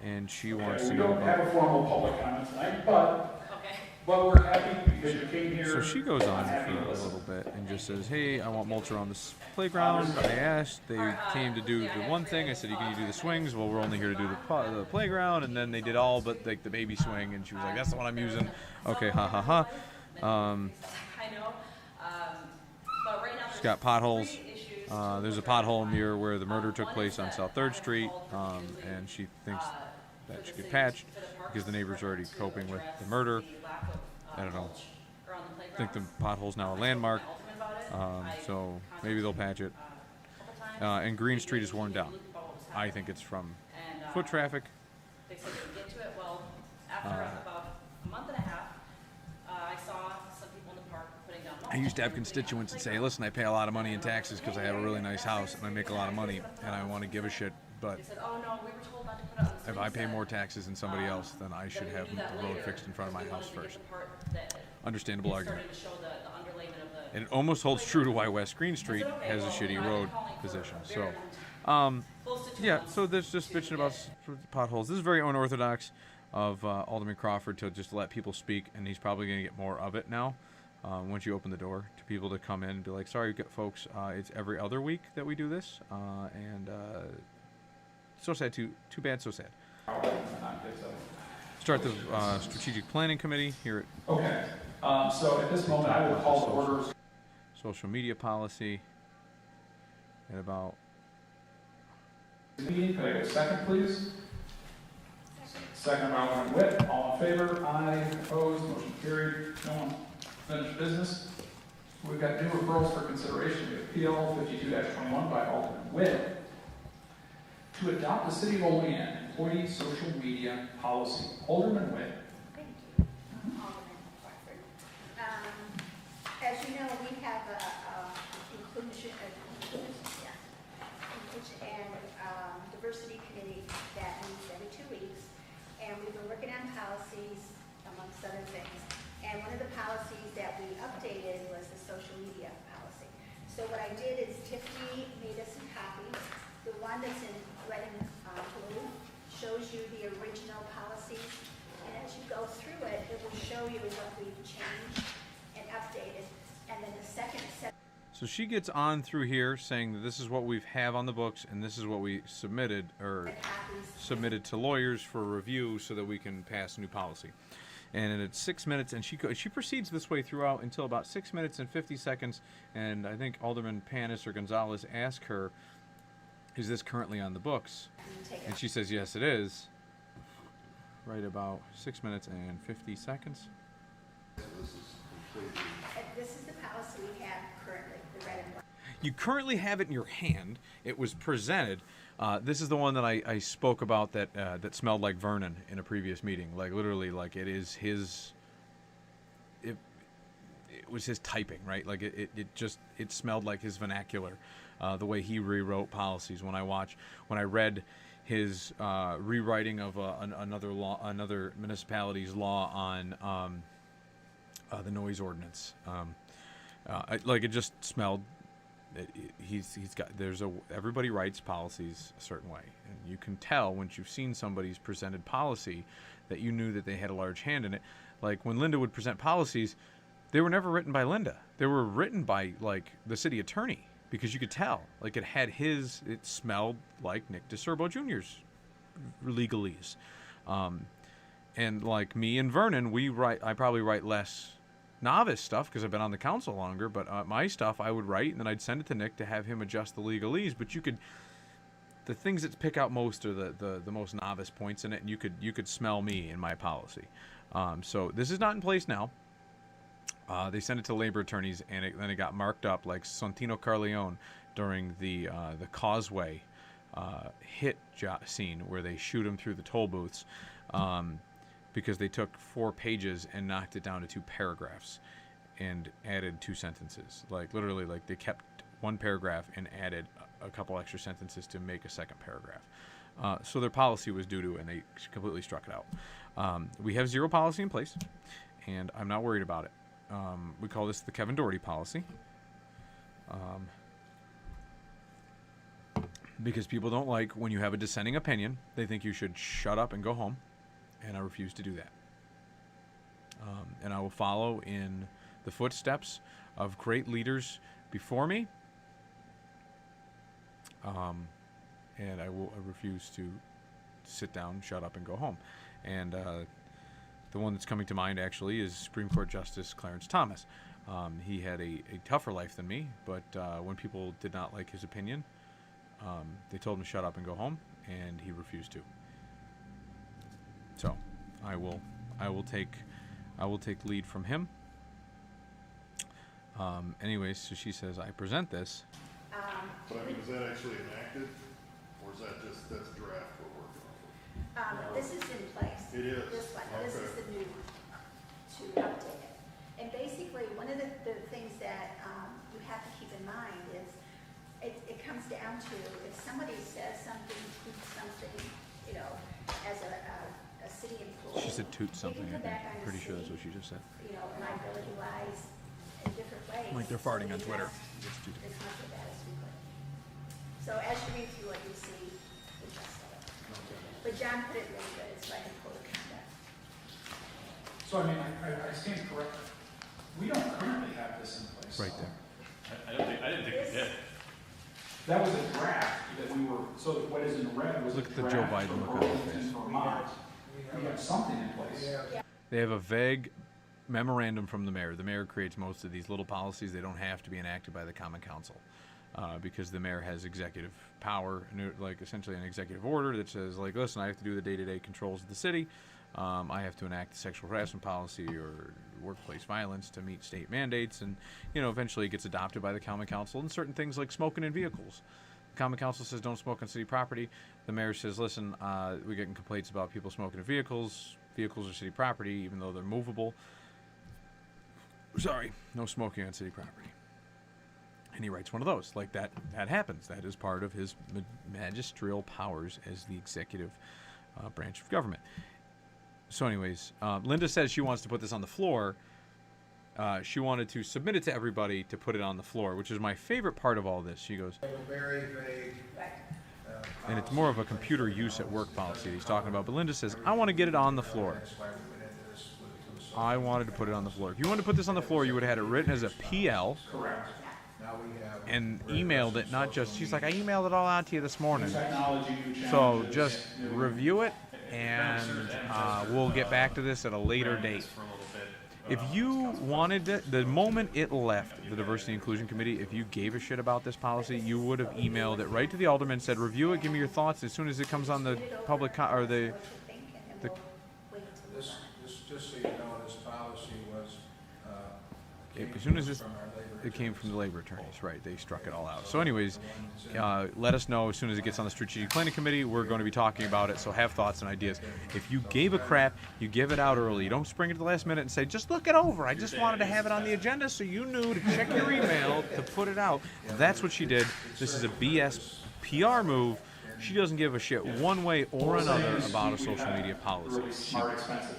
and she wants to We know don't have about. a formal public comment tonight, but Okay. we're happy because you came here. So she goes on happy for to a listen. little bit and just says, "Hey, I want mulch around this playground." I asked. They came to do the one thing. I said, "You can do the swings." Well, we're only here to do the playground, and then they did all but like the baby swing, and she was like, "That's the one I'm using." Okay, ha ha ha. I know, but right now She's there's got potholes. 3 issues There's a pothole near where the murder took place on South 3rd Street, and she thinks that should get patched because the neighbors are already coping with the murder. I don't know. I think the pothole's now a landmark, so maybe they'll patch it. And Green Street is worn down. I think it's from foot traffic. They said they would get to it. Well, after about a month and a half, I saw some people in the park putting down mulch. I used to have constituents that say, listen, I pay a lot of money in taxes because I have a really nice house and I make a lot of money and I want to give a shit, but They said, oh no, we were told not to put it on the if I pay more taxes than somebody else, then I should have the road fixed in front of my house first. Understandable argument. To show the underlayment of the. And it almost holds true to why West Green Street has a shitty road position. So, yeah, so there's just bitching about potholes. This is very unorthodox of Alderman Crawford to just let people speak, and he's probably going to get more of it now once you open the door to people to come in and be like, sorry, folks, it's every other week that we do this, and so sad, too bad, so sad. Start the strategic planning committee here at Okay, so at this moment, I will call to order. social media policy and about Meeting, could I get a second, please? Second by Alderman Witt, all in favor, aye, opposed, motion carried, no one finished business. We've got new referrals for consideration, we have PL 52-21 by Alderman Witt to adopt the City of Olean employee social media policy. Alderman Witt. Thank you, Alderman Crawford. As you know, we have inclusion and diversity committee that meets every 2 weeks, and we've been working on policies amongst other things. And one of the policies that we updated was the social media policy. So what I did is Tiffany made us some copies. The one that's in red and blue shows you the original policies, and as you go through it, it will show you what we've changed and updated. And then the second set. So she gets on through here saying that this is what we have on the books and this is what we submitted submitted to lawyers for review so that we can pass new policy. And it's 6 minutes, and she proceeds this way throughout until about 6 minutes and 50 seconds. And I think Alderman Panis or Gonzalez asked her, "Is this currently on the books?" And she says, "Yes, it is." Right about 6 minutes and 50 seconds. This is the policy we have currently, the red and black. You currently have it in your hand. It was presented. This is the one that I spoke about that smelled like Vernon in a previous meeting. Like literally, like it is his. It was his typing, right? Like it smelled like his vernacular, the way he rewrote policies. When I read his rewriting of another municipality's law on the noise ordinance, like it just smelled. Everybody writes policies a certain way, and you can tell once you've seen somebody's presented policy that you knew that they had a large hand in it. Like when Linda would present policies, they were never written by Linda. They were written by like the city attorney, because you could tell like it smelled like Nick DeSerbo Jr.'s legalese. And like me and Vernon, I probably write less novice stuff because I've been on the council longer, but my stuff I would write and then I'd send it to Nick to have him adjust the legalese. But the things that pick out most are the most novice points in it, and you could smell me in my policy. So this is not in place now. They sent it to labor attorneys, and then it got marked up like Santino Carleone during the Causeway hit scene where they shoot him through the toll booths. Because they took 4 pages and knocked it down to 2 paragraphs and added 2 sentences. Like literally, like they kept 1 paragraph and added a couple extra sentences to make a second paragraph. So their policy was due to, and they completely struck it out. We have 0 policy in place, and I'm not worried about it. We call this the Kevin Doherty policy. Because people don't like when you have a dissenting opinion. They think you should shut up and go home. And I refuse to do that. And I will follow in the footsteps of great leaders before me. And I refuse to sit down, shut up, and go home. And the one that's coming to mind actually is Supreme Court Justice Clarence Thomas. He had a tougher life than me, but when people did not like his opinion, they told him to shut up and go home, and he refused to. So, I will take lead from him. Anyways, so she says, I present this. But I mean, is that actually enacted, or is that just, that's draft we're working off of? This is in place. It is? This one, this is the new, to update it. And basically, one of the things that you have to keep in mind is, it comes down to, if somebody says something, tweets something, you know, as a city employee. She said toot something. They can come back on I'm the pretty sure that's city, what she just said. you know, liability-wise, in different ways. Like they're farting on So Twitter. yes, It's too- it's not so bad as we could. So as you read through it, you see the gist of it. But John put it really good, it's like a code of conduct. So I mean, I stand corrected. We don't currently have this in place. Right there. I didn't think we did. That was a draft that we were, so what is in red was a Look at the draft Joe Biden from look on his Burlington, face. Vermont. We have something in place. They have a vague memorandum from the mayor. The mayor creates most of these little policies. They don't have to be enacted by the common council because the mayor has executive power, like essentially an executive order that says, like, listen, I have to do the day-to-day controls of the city. I have to enact sexual harassment policy or workplace violence to meet state mandates, and eventually it gets adopted by the common council. And certain things like smoking in vehicles, the common council says don't smoke on city property. The mayor says, listen, we're getting complaints about people smoking in vehicles. Vehicles are city property, even though they're movable. Sorry, no smoking on city property. And he writes one of those. Like that happens. That is part of his magisterial powers as the executive branch of government. So anyways, Linda says she wants to put this on the floor. She wanted to submit it to everybody to put it on the floor, which is my favorite part of all this. She goes, Very vague. and it's more of a computer use at work policy that he's talking about. But Linda says, I want to get it on the floor. That's why we went into this with two I wanted to put it on the floor. If you wanted to put this on the floor, you would have had it written as a PL Correct. Now we have. and emailed it, not just, she's like, I emailed it all out to you this morning. Technology, new So challenges, just new- review it, and we'll get back to this at a later date. For a little bit. If you wanted it, the moment it left the Diversity Inclusion Committee, if you gave a shit about this policy, you would have emailed it right to the alderman, said, review it, give me your thoughts. As soon as it comes on the public, or the, What you think, and the- then we'll wait until This, we're done. just so you know, this policy was, as soon as this, from our labor it came from the labor attorneys, right? They struck it all out. So anyways, let us know as soon as it gets on the Strategic Planning Committee. We're going to be talking about it, so have thoughts and ideas. If you gave a crap, you give it out early. You don't spring it at the last minute and say, just look it over. I just wanted to have it on the agenda so you knew to check your email to put it out. That's what she did. This is a BS PR move. She doesn't give a shit one way or another about a social media policy. Really smart, expensive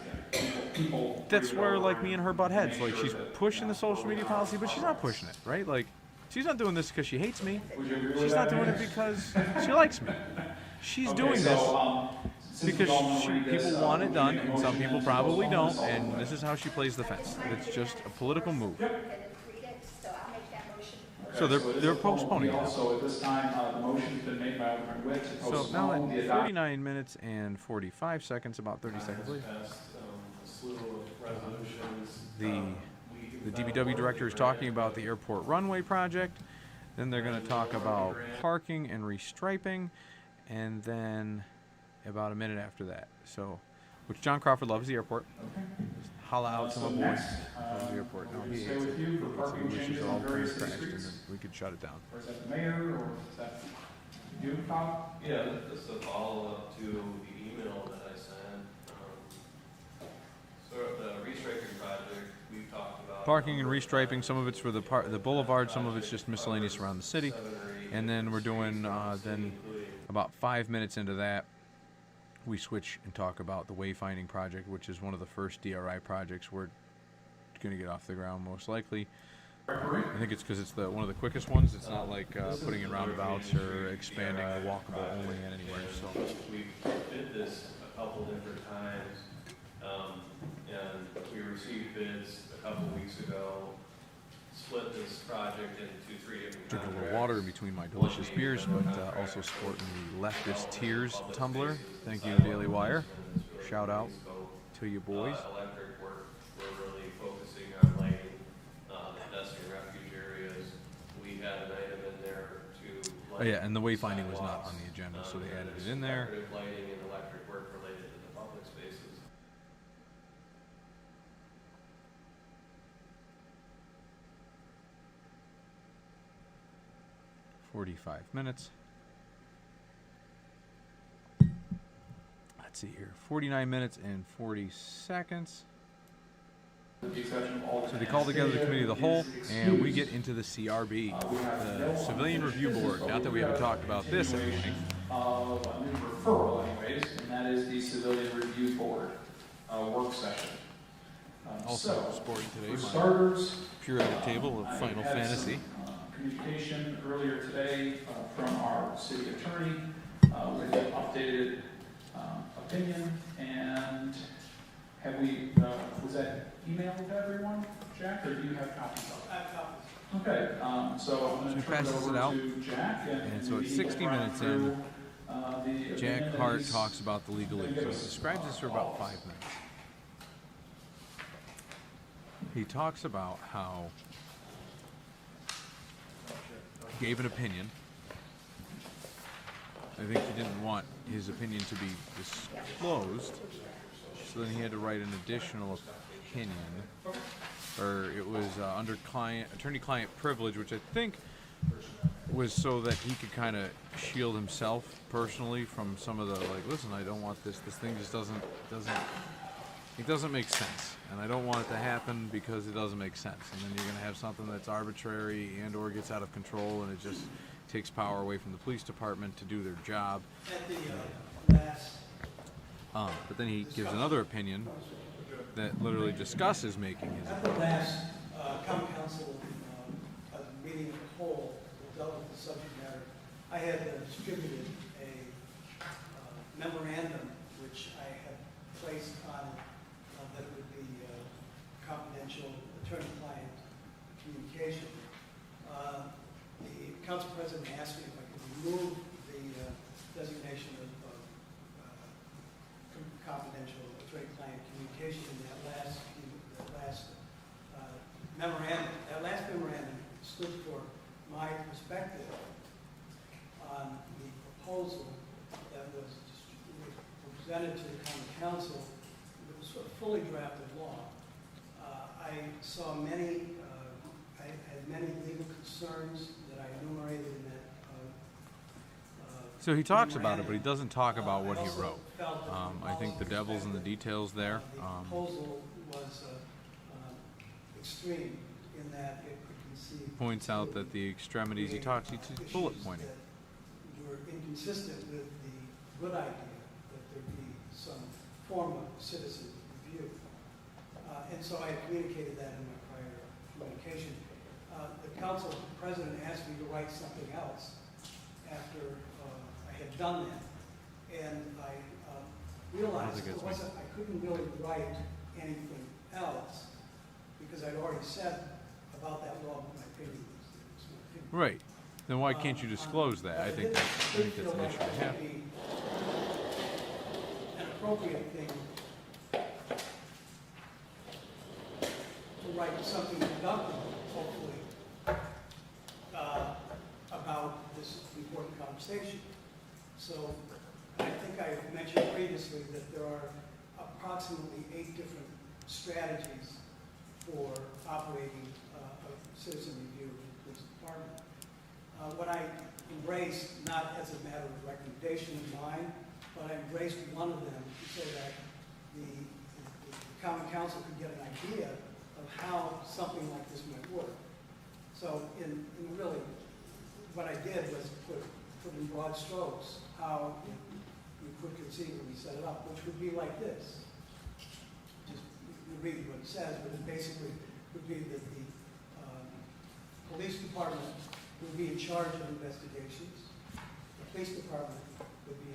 people. That's where, like, me and her butt heads. Like, she's pushing the social media policy, but she's not pushing it, right? Like, she's not doing this because she hates me. Would you agree with She's that, not doing Mayor? it because she likes me. She's Okay, doing so, this since because we all know read this, people want it we done, need a and some motion people to probably postpone don't, this and also. this is how she plays the fence. It's just a political move. And then read it, so I'll make that motion. So Okay, it is they're a full postponing appeal. it. So at this time, the motion's been made by Alderman Witt to So now postpone the at adoption. 49 minutes and 45 seconds, about 30 seconds later, Passed a slew of resolutions. the DPW director is talking about the airport runway project. Then they're going to talk about parking and restriping, and then about a minute after that. So, which John Crawford loves the airport. Just holla out to my So boy. next, Loves the airport. No, we'll he stay hates with it. you for He parking wishes changes all on various planes crashed, and streets? then we could shut it down. Or is that the mayor, or is that you, Bob? Yeah, that's a follow-up to the email that I sent. So the restriping project, we've talked about. Parking and restriping. Some of it's for the boulevard. Some of it's just miscellaneous around the city. 7 or 8 And then we're doing then including about 5 minutes into that, we switch and talk about the wayfinding project, which is one of the first DRI projects we're going to get off the ground most likely. I think it's because it's one of the quickest ones. It's not like putting in roundabouts or expanding the walkable only in anywhere. So We did this a couple different times, and we received bids a couple weeks ago, split this project into 3 different drink a contracts. little water in between my delicious beers, but also sporting the leftist tears tumbler. Thank you, Daily Wire. Shout out to you boys. Electric work, we're really focusing on lighting, the Oh, yeah, and the wayfinding was not on the agenda, so they added it in there. Decorative lighting and electric work related to the public spaces. 45 minutes. Let's see here. 49 minutes and 40 seconds. So they call together the committee of the whole, and we get into the CRB, the Civilian Review Board. Not that we haven't talked about this at the beginning. Of a new referral anyways, and that is the Civilian Review Board work session. Also sporting today, For my starters, periodic table of I Final had Fantasy. some, communication earlier today from our city attorney with an updated opinion, and have we, was that emailed to everyone, Jack, or do you have copies of it? I have copies. Okay, so I'm So he going to turn it passes it over out, to Jack. and so maybe at 60 he can run minutes through, in, the Jack opinion that Hart he's talks about the legal gonna age. give He us, describes this for about 5 follows. minutes. He talks about how he gave an opinion. I think he didn't want his opinion to be disclosed, so then he had to write an additional opinion, or it was under attorney-client privilege, which I think was so that he could kind of shield himself personally from some of the, like, listen, I don't want this thing just doesn't make sense, and I don't want it to happen because it doesn't make sense, and then you're going to have something that's arbitrary and or gets out of control, and it just takes power away from the police department to do their job. At the last, But then he gives another opinion that literally discusses making his at the opinion. last common council meeting of the whole that dealt with the subject matter, I had distributed a memorandum which I had placed on that would be confidential attorney-client communication. The council president asked me if I could remove the designation of confidential attorney-client communication in that last memorandum. That last memorandum stood for my perspective on the proposal that was presented to the common council. It was a fully drafted law. I saw many, I had many legal concerns that I enumerated in that. So he talks about it, but he doesn't talk about what I he also wrote. felt that I think the devil's in the details there. The proposal was extreme in that it could conceive. Points out that the extremities he talks, he's bullet pointing. That were inconsistent with the good idea that there be some form of citizen review. And so I communicated that in my prior communication. The council president asked me to write something else after I had done that. And I realized I couldn't really write anything else because I'd already said about that law my opinion was my opinion. Right. Then why can't you disclose that? I think that's an issue to have. An appropriate thing to write something productive, hopefully, about this important conversation. So I think I mentioned previously that there are approximately 8 different strategies for operating a citizen review of the police department. What I embraced, not as a matter of recommendation of mine, but I embraced one of them so that the common council could get an idea of how something like this might work. So in really, what I did was put in broad strokes how you could conceivably set it up, which would be like this. Just you read what it says, but it basically would be that the police department would be in charge of investigations. The police department would be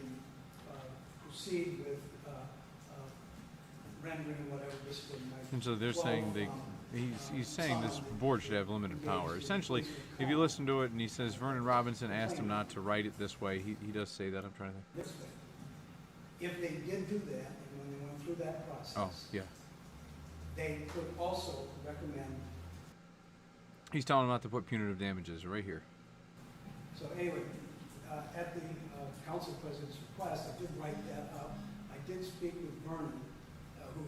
proceed with rendering whatever discipline might. And so they're saying he's saying this board should have limited power. Essentially, if you listen to it and he says Vernon Robinson asked him not to write it this way, he does say that. I'm trying to think. This way. If they did do that, and when they went through that process, Oh, yeah. they could also recommend. He's telling him not to put punitive damages right here. So anyway, at the council president's request, I did write that up. I did speak with Vernon, who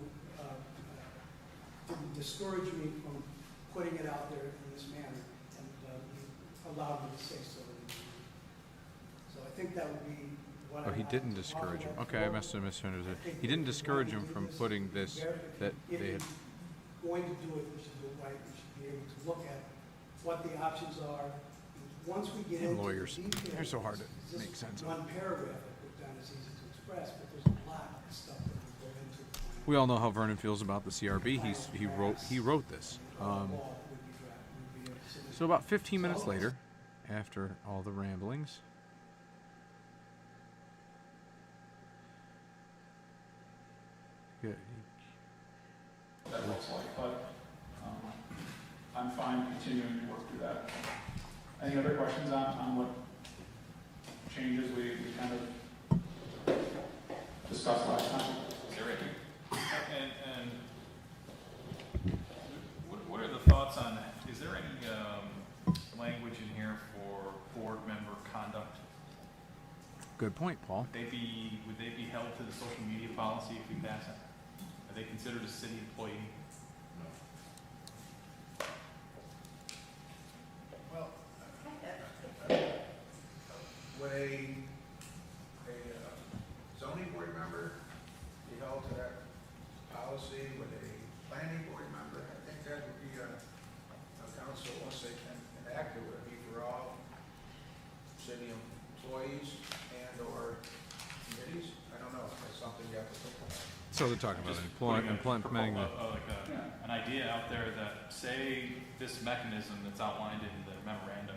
didn't discourage me from putting it out there in this manner, and he allowed me to say so. So I think that would be what Oh, I he have didn't to discourage him. offer Okay, I that must have I misunderstood. think He didn't if we're discourage going him to from do putting this, that If they had, we're going to do it, we should do it right. We should be able to look at what the options are. Once we get And into lawyers. the details. They're so hard to it's just make sense of. One paragraph I put down is easy to express, but there's a lot of stuff that we go into. we all know how Vernon feels about the CRB. He wrote this. So about 15 minutes later, after all the ramblings, yeah, That looks like, but I'm fine continuing to work through that. Any other questions on what changes we kind of discussed last time? Is there any, and what are the thoughts on, is there any language in here for board member conduct? good point, Paul. Would they be held to the social media policy if we pass it? Are they considered a city employee? Well, would a zoning board member be held to that policy? Would a planning board member? I think that would be a council, once they can enact it, would it be for all city employees and or committees? I don't know. That's something you have to think about. So they're talking about implementing the. An idea out there that, say, this mechanism that's outlined in the memorandum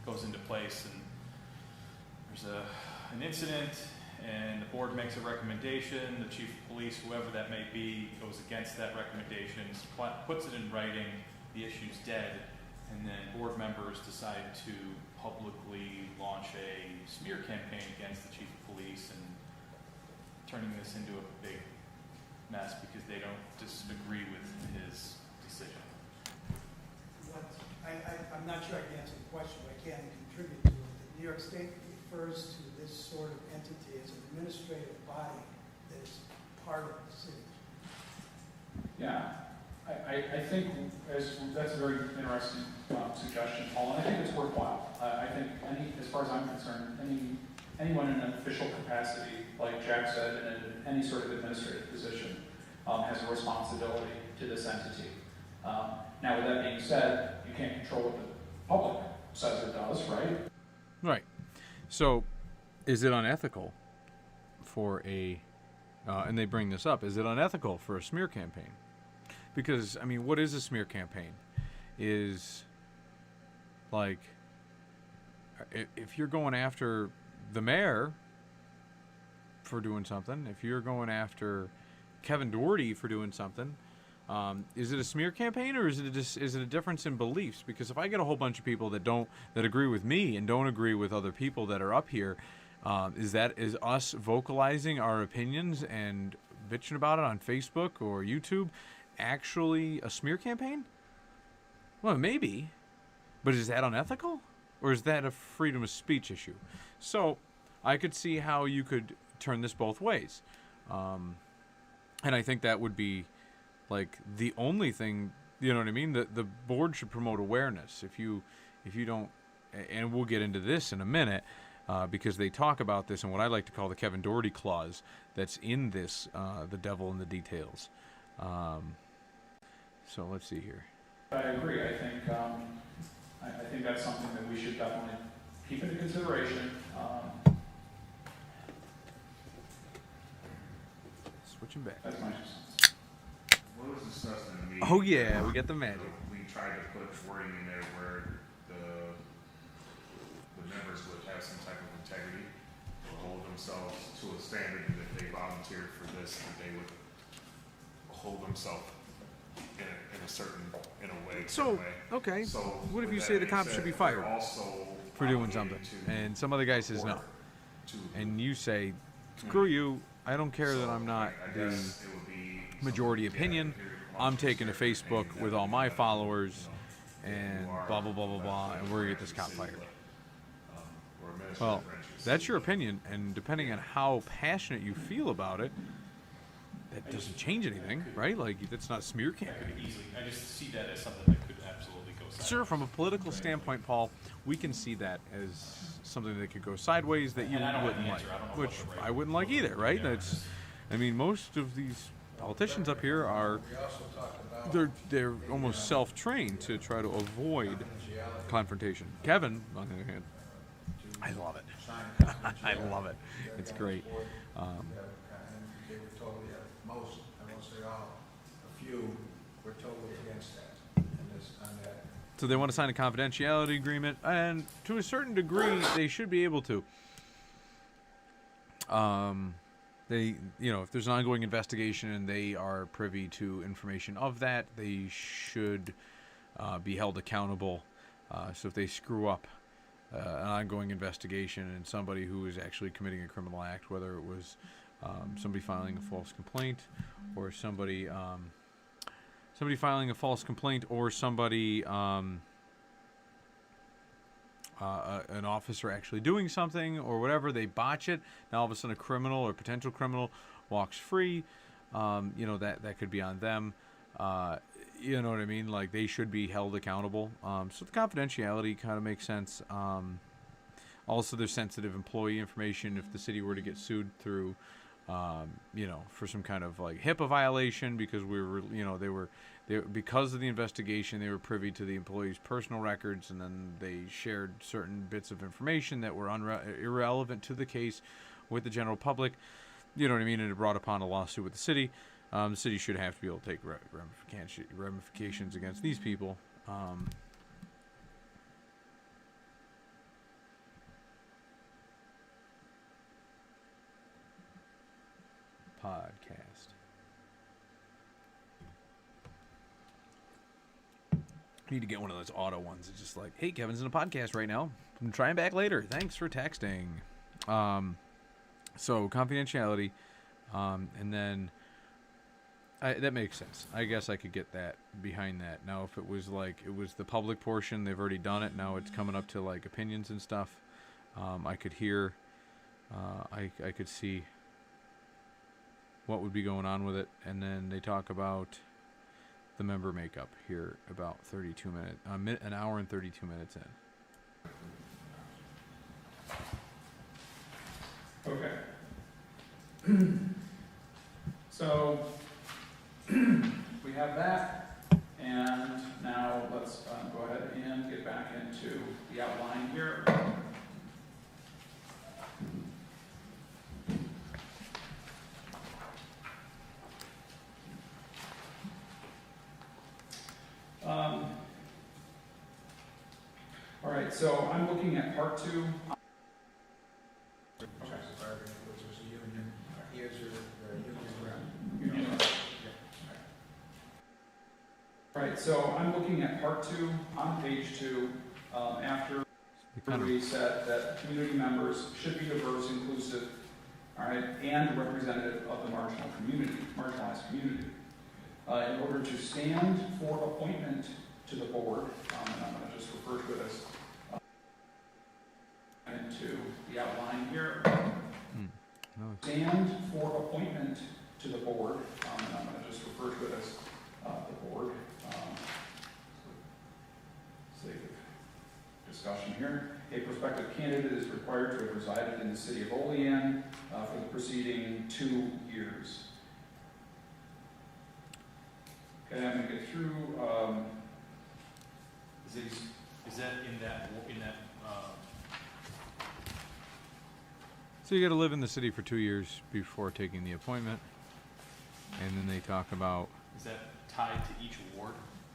goes into place, and there's an incident, and the board makes a recommendation, the chief of police, whoever that may be, goes against that recommendation, puts it in writing, the issue's dead, and then board members decide to publicly launch a smear campaign against the chief of police and turning this into a big mess because they don't disagree with his decision. I'm not sure I can answer the question, but I can contribute to it. New York State refers to this sort of entity as an administrative body that is part of the city. Yeah, I think that's a very interesting suggestion, Paul, and I think it's worthwhile. I think as far as I'm concerned, anyone in an official capacity, like Jack said, in any sort of administrative position, has a responsibility to this entity. Now, with that being said, you can't control what the public says or does, right? Right. So, is it unethical for and they bring this up, is it unethical for a smear campaign? Because, I mean, what is a smear campaign? Is, like, if you're going after the mayor for doing something, if you're going after Kevin Doherty for doing something, is it a smear campaign, or is it a difference in beliefs? Because if I get a whole bunch of people that agree with me and don't agree with other people that are up here, is us vocalizing our opinions and bitching about it on Facebook or YouTube actually a smear campaign? Well, maybe, but is that unethical, or is that a freedom of speech issue? So I could see how you could turn this both ways, and I think that would be like the only thing, you know what I mean? The board should promote awareness. If you don't, and we'll get into this in a minute, because they talk about this in what I like to call the Kevin Doherty clause that's in this, the devil in the details. So let's see here. I agree. I think that's something that we should definitely keep into consideration. Switching back. That's my 2 cents. What was discussed in the meeting? Oh yeah, we got the magic. We tried to put wording in there where the members would have some type of integrity, or hold themselves to a standard that if they volunteered for this, that they would hold themselves in a way. So, okay. So What if with you that say the being cops said, should be they're fired also for doing obligated something, to and some other guy says no, report to and you say, screw you, I don't care that I'm not I the guess it would be majority something, opinion. here, I'm taking to campaign Facebook that with would all be my that, followers, you know, and you are blah blah blah blah blah, and we're gonna get this cop city, fired. or that's Well, differentiates. that's your opinion, and depending on how passionate you feel about it, that doesn't change anything, right? Like, that's not smear I campaigning. could easily, I just see that as something that could absolutely go sideways. Sure, from a political standpoint, Paul, we can see that as something that could go sideways that you And I don't have wouldn't the like, answer. I don't know which what the right I wouldn't like either, right? Yeah, That's, I mean, most of these politicians up here are, We also talked about they're almost self-trained to try to avoid confidentiality confrontation. Kevin, on the other hand, to I love it. sign I confidentiality. love it. It's great. And they were totally, most, I won't say all, a few were totally against that, on that. So they want to sign a confidentiality agreement, and to a certain degree, they should be able to. They, you know, if there's an ongoing investigation and they are privy to information of that, they should be held accountable. So if they screw up an ongoing investigation and somebody who is actually committing a criminal act, whether it was somebody filing a false complaint or somebody filing a false complaint or somebody an officer actually doing something or whatever, they botch it. Now all of a sudden a criminal or potential criminal walks free. You know, that could be on them. You know what I mean? Like, they should be held accountable. So the confidentiality kind of makes sense. Also, there's sensitive employee information if the city were to get sued through, you know, for some kind of like HIPAA violation because we were, you know, because of the investigation, they were privy to the employees' personal records, and then they shared certain bits of information that were irrelevant to the case with the general public. You know what I mean? And it brought upon a lawsuit with the city. The city should have to be able to take ramifications against these people. Podcast. Need to get one of those auto ones. It's just like, hey, Kevin's in a podcast right now. I'm trying back later. Thanks for texting. So confidentiality, and then that makes sense. I guess I could get that behind that. Now, if it was like it was the public portion, they've already done it. Now it's coming up to like opinions and stuff. I could hear. I could see what would be going on with it, and then they talk about the member makeup here about 32 minutes, an hour and 32 minutes in. Okay. So, we have that, and now let's go ahead and get back into the outline here. All right, so I'm looking at part 2. Collective bargaining, which was a union, here's your union rep. Union. All right, so I'm looking at part 2 on page 2, after we said that community members should be diverse, inclusive, all right, and representative of the marginalized community. In order to stand for appointment to the board, and I'm going to just refer to it as into the outline here. Stand for appointment to the board, and I'm going to just refer to it as the board. Sake of discussion here. A prospective candidate is required to have resided in the city of Olean for the preceding 2 years. Okay, I'm going to get through. Is that in that So you got to live in the city for 2 years before taking the appointment, and then they talk about. is that tied to each ward?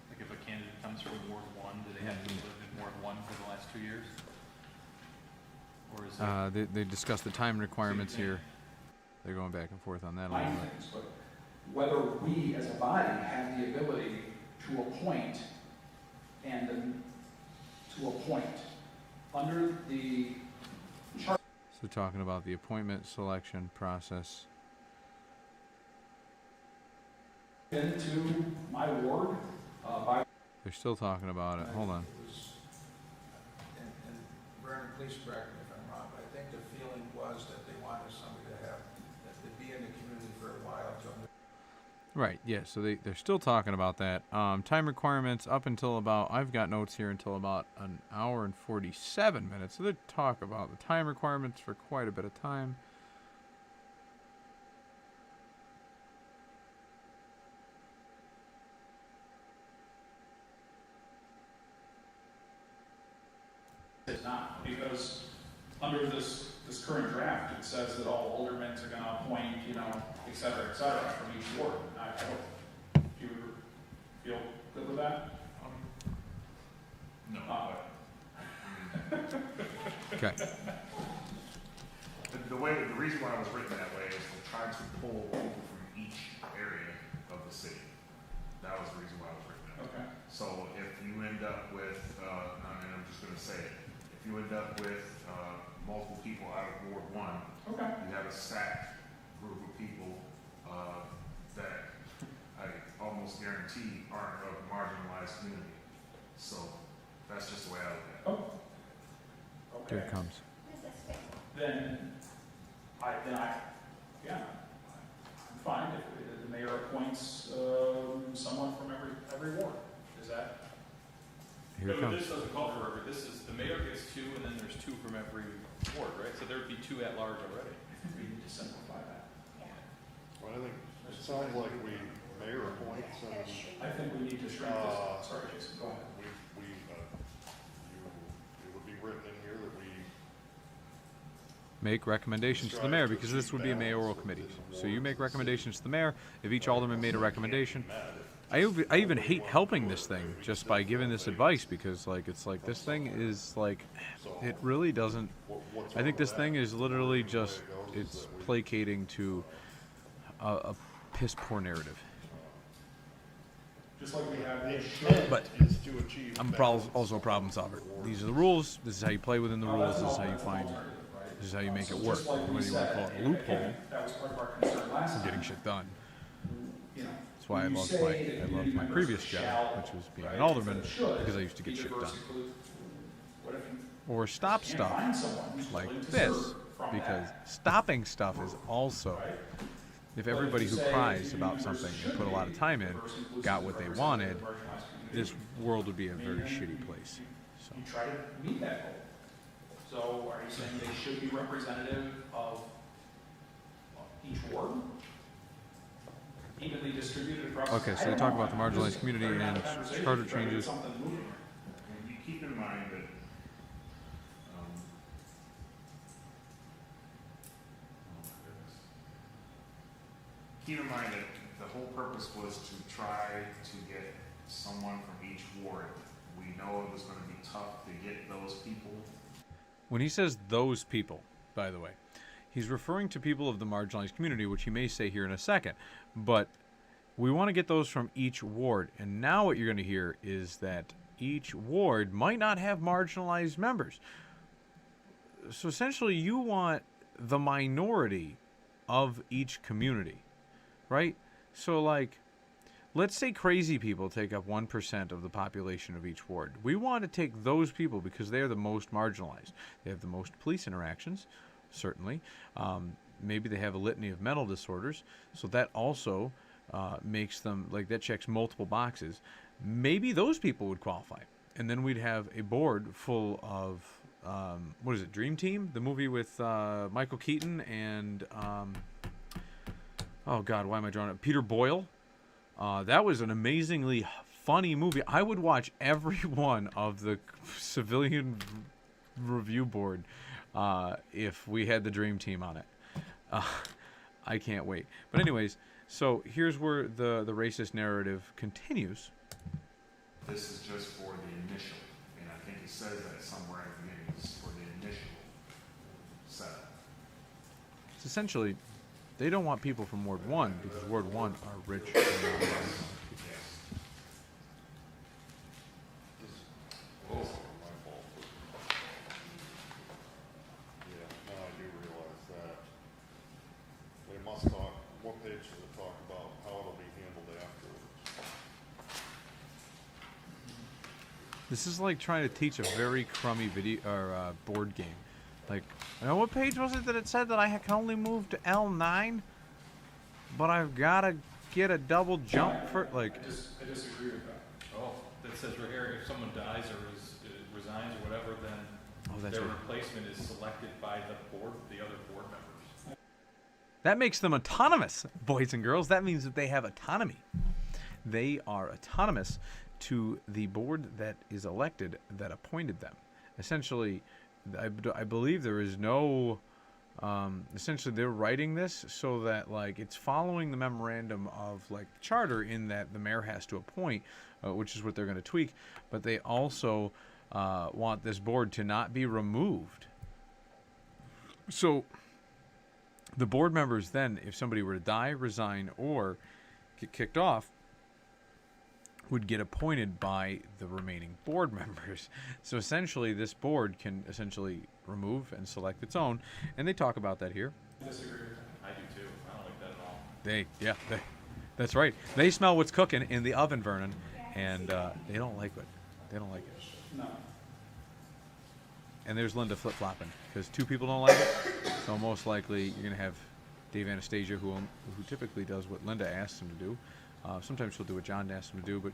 Like if a candidate comes from Ward 1, do they have to live in Ward 1 for the last 2 years? Or is it? They discuss the time requirements here. They're going back and forth on that a little bit. Things, but whether we as a body have the ability to appoint and to appoint under the chart. So talking about the appointment selection process. Into my ward by They're still talking about it. Hold on. It was, and Vernon, please correct me if I'm wrong, think the feeling was that they wanted somebody to have, that to be in the community for a while, to Right, yeah, so they're still talking about that. Time requirements up until about, I've got notes here until about an hour and 47 minutes. So they talk about the time requirements for quite a bit of time. It's not, because under this current draft, it says that all aldermen are gonna appoint, et cetera, from each ward. I don't, do you feel good with that? No, Okay. the reason why it was written that way is to try to pull people from each area of the city. That was the reason why it was written that way. Okay. So if you end up with, and I'm just gonna say it, if you end up with, multiple people out of Ward 1, Okay. you have a stacked group of people, that I almost guarantee aren't of a marginalized community. So that's just the way I look at it. Oh. Here Okay. it comes. Then I'm fine if the mayor appoints, someone from every ward. Is that? Here it But comes. this doesn't call for, this is, the mayor gets 2, and then there's 2 from every ward, right? So there'd be 2 at large already. We need to simplify that. Well, I think it sounds like mayor appoints and I think we need to shrink this. Sorry, Jason, go ahead. it would be written in here that we Make recommendations to the mayor, because this would be a mayoral committee. So you make recommendations to the mayor. If each alderman made a recommendation, I even hate helping this thing just by giving this advice, because it's like this thing is like, it really doesn't. I think this thing is literally just, it's placating to a piss poor narrative. Just like we have the this. intent But is to achieve. I'm also a problem solver. These are the rules. This is how you play within the rules. This is how you find. This is how you make it work. Whether you want to call it a loophole, That was part of our concern last for time. getting shit done. You know, That's why I when you loved say my that community my members previous job, shall, which was being right, an alderman, instead of should, because I used to get be shit diverse, done. inclusive. What if you Or stop can't stuff find someone who's like willing to this, serve from because that, stopping stuff is also. right? If everybody who cries about something and put a lot of time in got what they wanted, this world would be a very shitty place. So. You try to meet that goal. So are you saying they should be representative of each ward? Evenly distributed across? Okay, so I they don't talk know. about the I'm marginalized just community starting and out a conversation, charter trying to get changes. something moving. And you keep in mind that, oh my goodness. Keep in mind that the whole purpose was to try to get someone from each ward. We know it was gonna be tough to get those people. When he says those people, by the way, he's referring to people of the marginalized community, which he may say here in a second. But we want to get those from each ward. And now what you're going to hear is that each ward might not have marginalized members. So essentially, you want the minority of each community, right? So, like, let's say crazy people take up 1% of the population of each ward. We want to take those people because they are the most marginalized. They have the most police interactions, certainly. Maybe they have a litany of mental disorders, so that also makes them, like, that checks multiple boxes. Maybe those people would qualify. And then we'd have a board full of, what is it, Dream Team? The movie with Michael Keaton and, oh God, why am I drawing it? Peter Boyle. That was an amazingly funny movie. I would watch every one of the civilian review board if we had the Dream Team on it. I can't wait. But anyways, so here's where the racist narrative continues. This is just for the initial, and I think it says that somewhere in the beginning, this is for the initial setup. It's essentially, they don't want people from Ward 1 because Ward 1 are rich. And Yes. Oh, my fault. Yeah, no, I do realize that. They must talk, what page does it talk about how it'll be handled afterwards? This is like trying to teach a very crummy video or board game Like, what page was it that it said that I can only move to L9, but I've got to get a double jump for, like... I disagree with that. Oh, that says right here, if someone dies or resigns or whatever, then that's their right. replacement is selected by the board, the other board members. That makes them autonomous, boys and girls. That means that they have autonomy. They are autonomous to the board that is elected that appointed them. Essentially, I believe there is no... essentially, they're writing this so that, like, it's following the memorandum of, like, the charter in that the mayor has to appoint, which is what they're going to tweak. But they also want this board to not be removed. So... the board members then, if somebody were to die, resign, or get kicked off, would get appointed by the remaining board members. So essentially, this board can essentially remove and select its own, and they talk about that here. I disagree with that. I do too. I don't like that at all. That's right. They smell what's cooking in the oven, Vernon, and they don't like it. They don't like it. No. And there's Linda flip-flopping, because two people don't like it. So most likely you're going to have Dave Anastasia, who typically does what Linda asks him to do. Sometimes he'll do what John asks him to do, but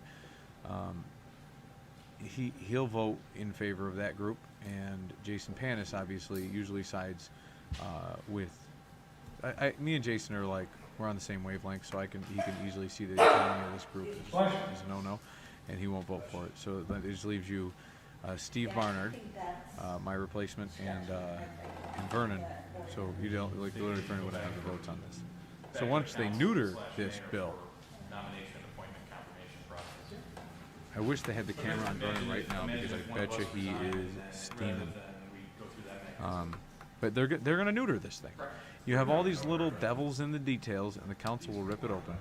he'll vote in favor of that group. And Jason Panis obviously usually sides with... me and Jason are like, we're on the same wavelength, so he can easily see that the autonomy of this group is a no-no, and he won't vote for it. So that just leaves you Steve Barnard, my replacement, and Vernon. So you don't, like, literally Vernon would have the votes on this. So once they neuter this bill, Nomination, appointment, confirmation process. I wish they had the camera on Vernon right now, because I bet you he is steaming. But they're going to neuter this thing. You have all these little devils in the details, and the council will rip it open.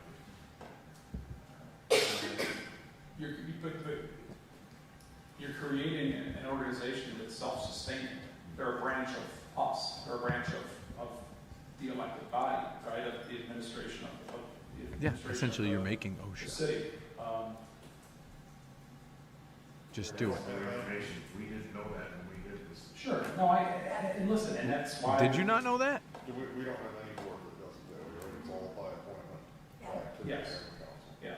You're creating an organization that's self-sustaining. They're a branch of us. They're a branch of the elected body, right? Of the administration of the administration. Yeah, essentially of you're the making the OSHA. city. Just do it. We didn't know that when we did this. Sure. No, and listen, and that's why. Did you not know that? We don't have any board that does it that way, right? It's all by appointment. Back to the Yes. council. Yeah.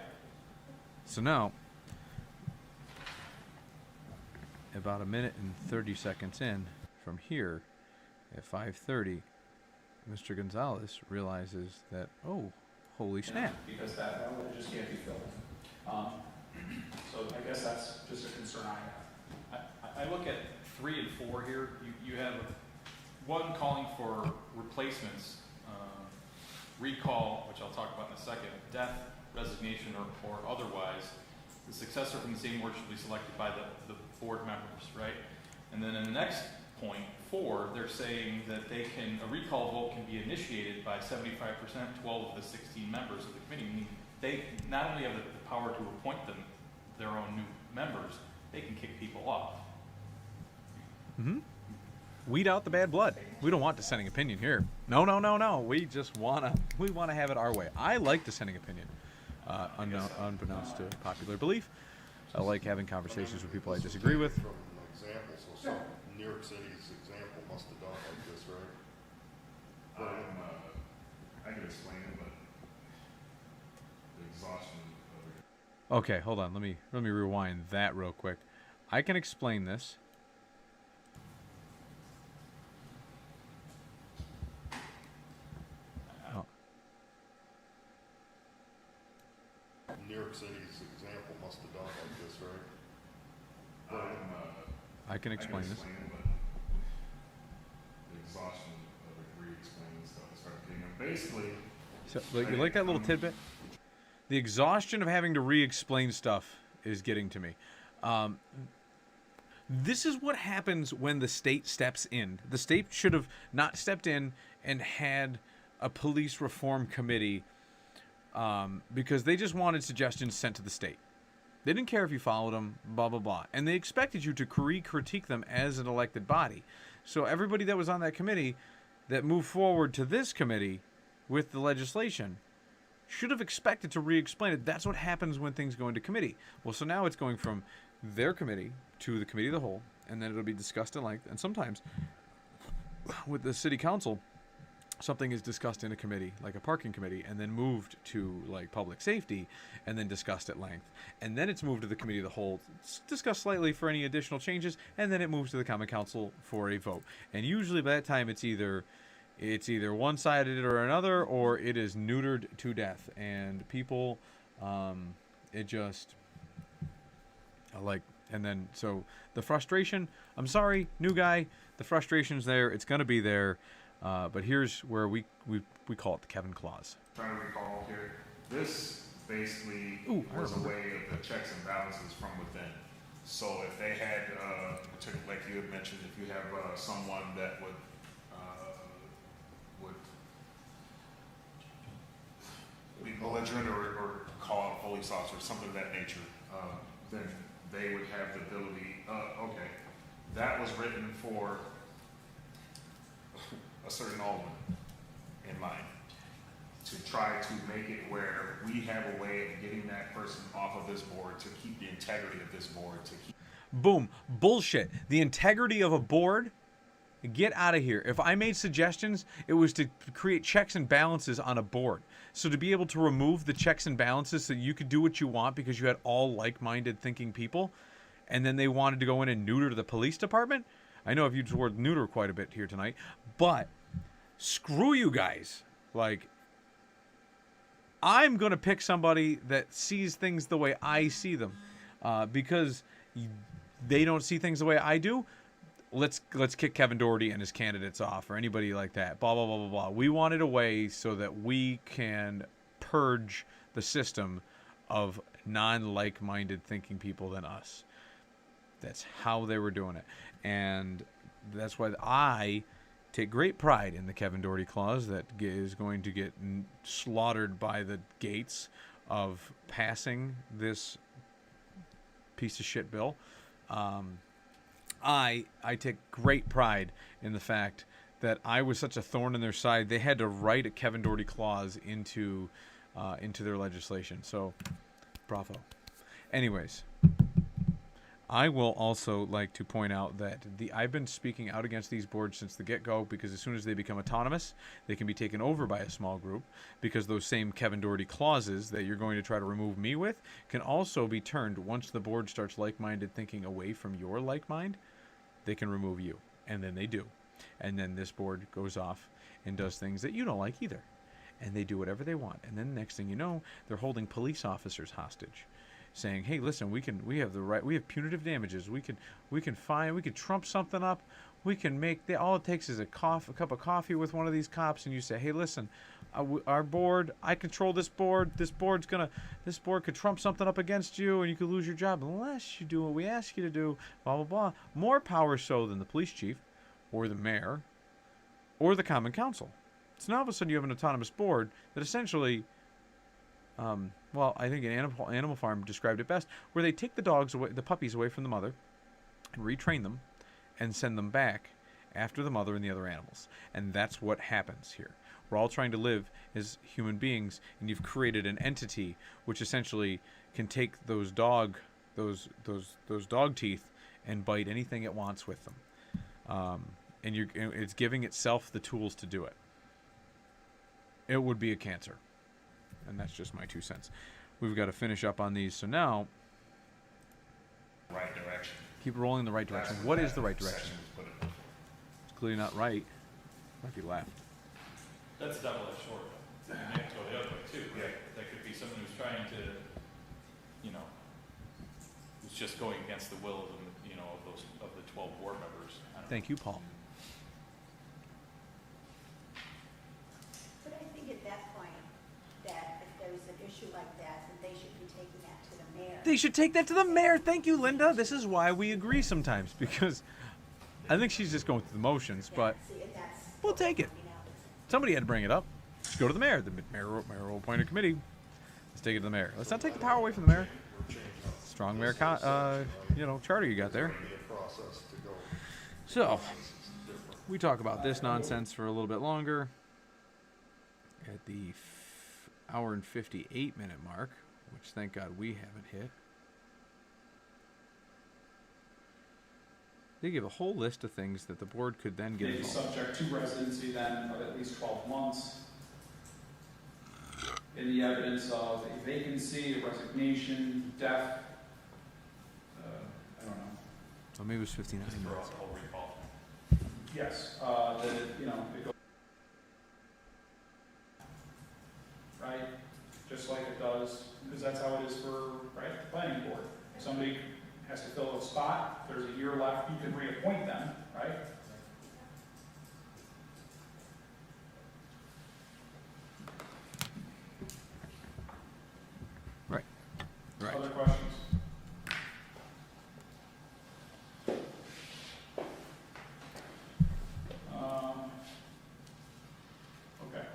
So now, about a minute and 30 seconds in from here, at 5:30, Mr. Gonzalez realizes that, oh, holy snap. Because that one just can't be filled. So I guess that's just a concern I have. I look at 3 and 4 here. You have one calling for replacements, recall, which I'll talk about in a second, death, resignation, or otherwise. The successor from the same board should be selected by the board members, right? And then in the next point, 4, they're saying that a recall vote can be initiated by 75%, 12 of the 16 members of the committee. Meaning they not only have the power to appoint their own new members, they can kick people off. Mm-hmm. Weed out the bad blood. We don't want dissenting opinion here. No. We just wanna have it our way. I like dissenting opinion, unbeknownst to popular belief. I like having conversations with people I disagree with. From an example, so some New York City's example must have done like this, right? I can explain it, but the exhaustion of it. Okay, hold on. Let me rewind that real quick. I can explain this. Oh. New York City's example must have done like this, right? I can explain this. It, but the exhaustion of it re-explaining stuff is starting to basically. So, you like that little tidbit? The exhaustion of having to re-explain stuff is getting to me. This is what happens when the state steps in. The state should have not stepped in and had a police reform committee because they just wanted suggestions sent to the state. They didn't care if you followed them, blah, blah, blah. And they expected you to critique them as an elected body. So everybody that was on that committee that moved forward to this committee with the legislation should have expected to re-explain it. That's what happens when things go into committee. Well, so now it's going from their committee to the committee of the whole, and then it'll be discussed at length. And sometimes with the city council, something is discussed in a committee, like a parking committee, and then moved to like public safety, and then discussed at length, and then it's moved to the committee of the whole, discussed slightly for any additional changes, and then it moves to the common council for a vote. And usually by that time, it's either one-sided or another, or it is neutered to death. And people, it just like, and then so the frustration. I'm sorry, new guy. The frustration's there. It's gonna be there. But here's where we call it the Kevin Clause. Trying to recall here, this basically I was a remember. way of the checks and balances from within. So if they had, like you had mentioned, if you have someone that would be belligerent or call out a police officer, something of that nature, then they would have the ability, okay, that was written for a certain alderman in mind, to try to make it where we have a way of getting that person off of this board, to keep the integrity of this board, to keep. Boom. Bullshit. The integrity of a board? Get out of here. If I made suggestions, it was to create checks and balances on a board. So to be able to remove the checks and balances so you could do what you want because you had all like-minded thinking people, and then they wanted to go in and neuter the police department? I know I've used the word neuter quite a bit here tonight, but screw you guys. Like, I'm going to pick somebody that sees things the way I see them, because they don't see things the way I do. Let's kick Kevin Doherty and his candidates off, or anybody like that. Blah, blah, blah, blah, blah. We wanted a way so that we can purge the system of non-like-minded thinking people than us. That's how they were doing it. And that's why I take great pride in the Kevin Doherty clause that is going to get slaughtered by the gates of passing this piece of shit bill. I take great pride in the fact that I was such a thorn in their side. They had to write a Kevin Doherty clause into their legislation. So, bravo. Anyways, I will also like to point out that I've been speaking out against these boards since the get-go, because as soon as they become autonomous, they can be taken over by a small group, because those same Kevin Doherty clauses that you're going to try to remove me with can also be turned once the board starts like-minded thinking away from your like mind. They can remove you, and then they do. And then this board goes off and does things that you don't like either. And they do whatever they want. And then next thing you know, they're holding police officers hostage, saying, "Hey, listen, we have the right, we have punitive damages. We could trump something up. We can make all it takes is a cup of coffee with one of these cops, and you say, hey, listen, our board, I control this board. This board could trump something up against you, and you could lose your job unless you do what we ask you to do. Blah blah blah. More power so than the police chief, or the mayor, or the common council. So now all of a sudden you have an autonomous board that essentially." Well, I think an Animal Farm described it best, where they take the puppies away from the mother, and retrain them, and send them back after the mother and the other animals. And that's what happens here. We're all trying to live as human beings, and you've created an entity which essentially can take those dog teeth and bite anything it wants with them. And it's giving itself the tools to do it. It would be a cancer. And that's just my 2 cents. We've got to finish up on these. So now, Right direction. keep rolling in the right direction. What is the right direction? It's clearly not right. Might be left. That's a double-edged sword. You may go the other way too, right? That could be someone who's trying to, who's just going against the will of the, of the 12 board members. I don't know. Thank you, Paul. But I think at that point, that if there's an issue like that, then they should be taking that to the mayor. They should take that to the mayor. Thank you, Linda. This is why we agree sometimes, because I think she's just going through the motions, but See, and that's we'll take it. Somebody had to bring it up. Let's go to the mayor. The mayor will appoint a committee. Let's take it to the mayor. Let's not take the power away from the mayor. Strong mayor, charter you got there. So, we talk about this nonsense for a little bit longer. At the hour and 58-minute mark, which thank God we haven't hit. They give a whole list of things that the board could then get May be involved. subject to residency then of at least 12 months. In the evidence of a vacancy, a resignation, death, I don't know. So maybe it was 59 Just throw minutes. out the whole recall. Yes, that it, it goes, right? Just like it does, because that's how it is for, right, the planning board. Somebody has to fill a spot, there's a year left, you can reappoint them, right? Right. Other questions? Okay.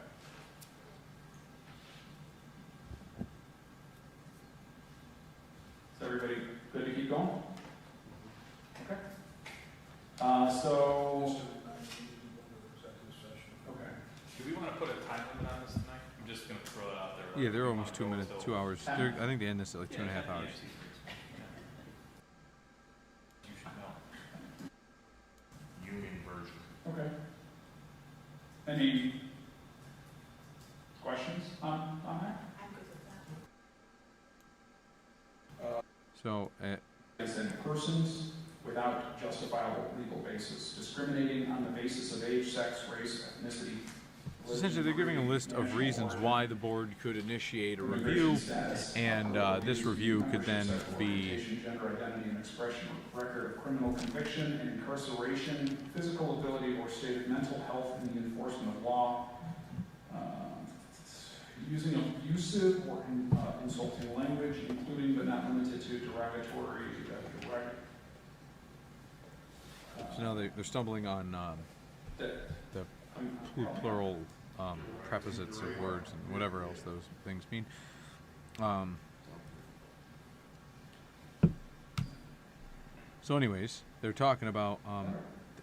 Is everybody good to keep going? Okay. So, okay. Do we want to put a time limit on this tonight? I'm just going to throw it out there. Yeah, they're We almost wanna 2 go minutes, till- 2 hours. I think they end this at like 2.5 Yeah, hours. You should know. Union version. Okay. Any questions on that? I'm good with that. So, As in persons without justifiable legal basis, discriminating on the basis of age, sex, race, ethnicity. essentially, they're giving a list of reasons why the board could initiate a review, and this review could then be Gender identity and expression, record of criminal conviction and incarceration, physical ability or state of mental health in the enforcement of law, using abusive or insulting language, including but not limited to derogatory, so now they're stumbling on the plural preposites of words and whatever else those things mean. So anyways, they're talking about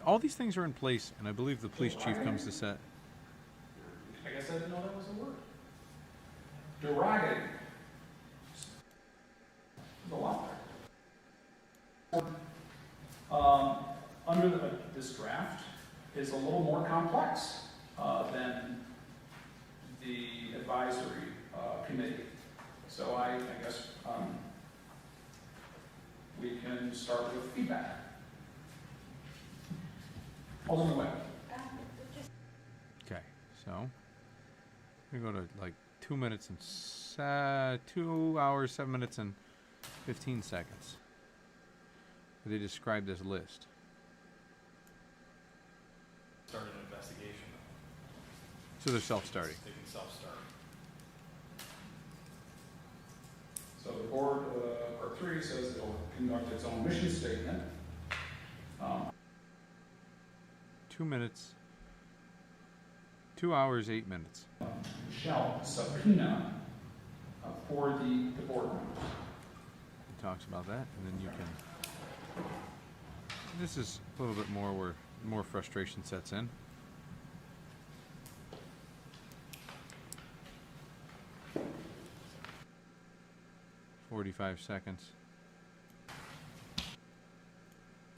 all these things are in place, and I believe the police chief comes to set. I guess I didn't know that was a word. Derogating. There's a lot there. Under this draft is a little more complex than the advisory committee. So I guess we can start with feedback. Alderman Webb. Okay, so we go to like 2 minutes and 2 hours, 7 minutes and 15 seconds. They describe this list. Start an investigation. So they're self-starting. They can self-start. So the board, part 3 says it'll conduct its own mission statement. 2 minutes, 2 hours, 8 minutes. Shall subpoena for the board members. It talks about that, and then you can. This is a little bit more where more frustration sets in. "45 seconds.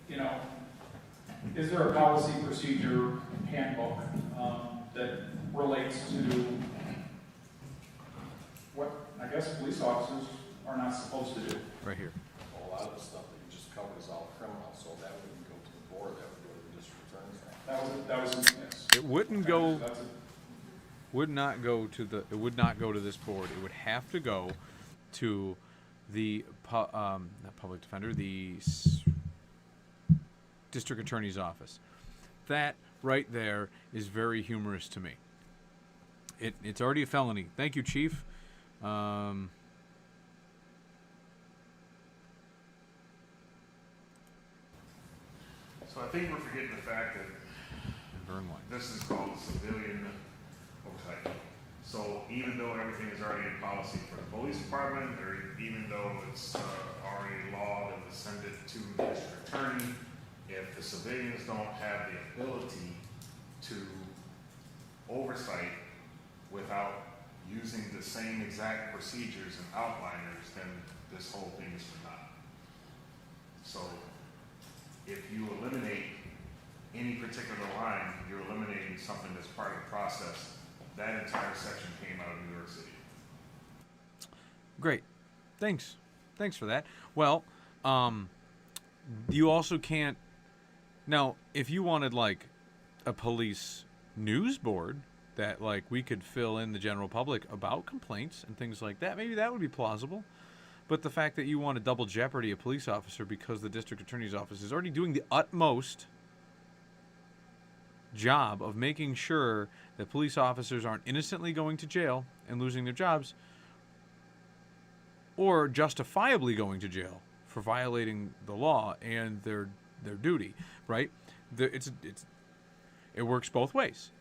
You know, is there a policy procedure handbook that relates to what I guess police officers are not supposed to do? Right here. A lot of the stuff that you just covered is all criminal, so that wouldn't go to the board, that would go to the district attorney's. That was yes. It wouldn't go. That's Would not go to the. It would not go to this board. It would have to go to the not public defender, the district attorney's office. That right there is very humorous to me. It's already a felony. Thank you, Chief. So I think we're forgetting the fact that Burn line. this is called civilian oversight. So even though everything is already in policy for the police department, or even though it's already law that was send it to the district attorney, if the civilians don't have the ability to oversight without using the same exact procedures and outliners, then this whole thing is for naught. So if you eliminate any particular line, you're eliminating something that's part of the process. That entire section came out of New York City. Great. Thanks for that. Well, you also can't, now, if you wanted like a police news board that like we could fill in the general public about complaints and things like that, maybe that would be plausible. But the fact that you want to double jeopardy a police officer because the district attorney's office is already doing the utmost job of making sure that police officers aren't innocently going to jail and losing their jobs, or justifiably going to jail for violating the law and their duty, right? It works both ways.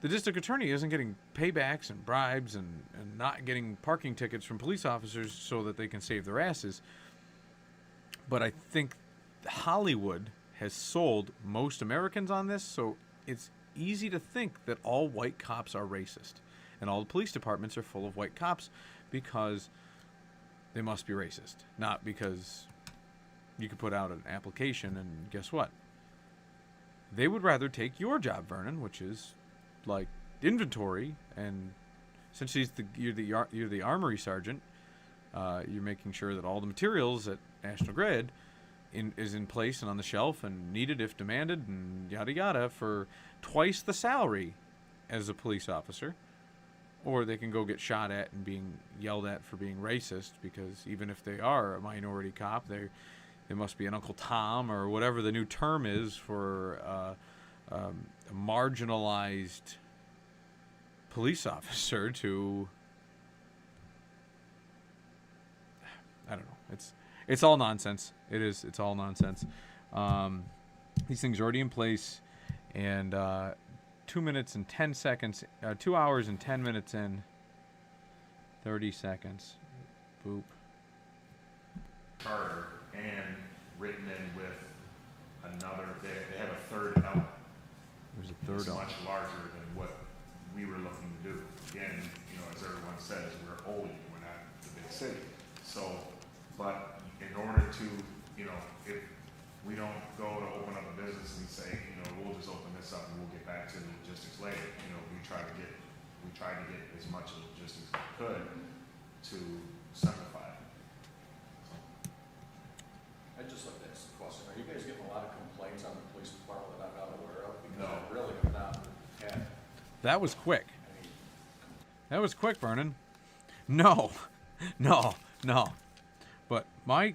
The district attorney isn't getting paybacks and bribes and not getting parking tickets from police officers so that they can save their asses. But I think Hollywood has sold most Americans on this, so it's easy to think that all white cops are racist. And all the police departments are full of white cops because they must be racist. Not because you could put out an application and guess what? They would rather take your job, Vernon, which is like inventory, and since you're the armory sergeant, you're making sure that all the materials at National Grid is in place and on the shelf and needed if demanded and yada yada for twice the salary as a police officer. Or they can go get shot at and being yelled at for being racist, because even if they are a minority cop, they must be an Uncle Tom or whatever the new term is for a marginalized police officer to, I don't know. It's all nonsense. It is. It's all nonsense. These things are already in place, and 2 minutes and 10 seconds, 2 hours and 10 minutes in, 30 seconds. Boop. Charter and written in with another, they have a third element. There's a third It's element. much larger than what we were looking to do. Again, as everyone says, we're Olean, we're not the big city. So, but in order to, if we don't go to open up a business and say, we'll just open this up and we'll get back to the logistics later. We tried to get as much of the logistics as we could to simplify it. I'd just like to ask a question. Are you guys getting a lot of complaints on the police department that I'm not aware of? Because No. I really have not had That was quick. any. That was quick, Vernon. No. But my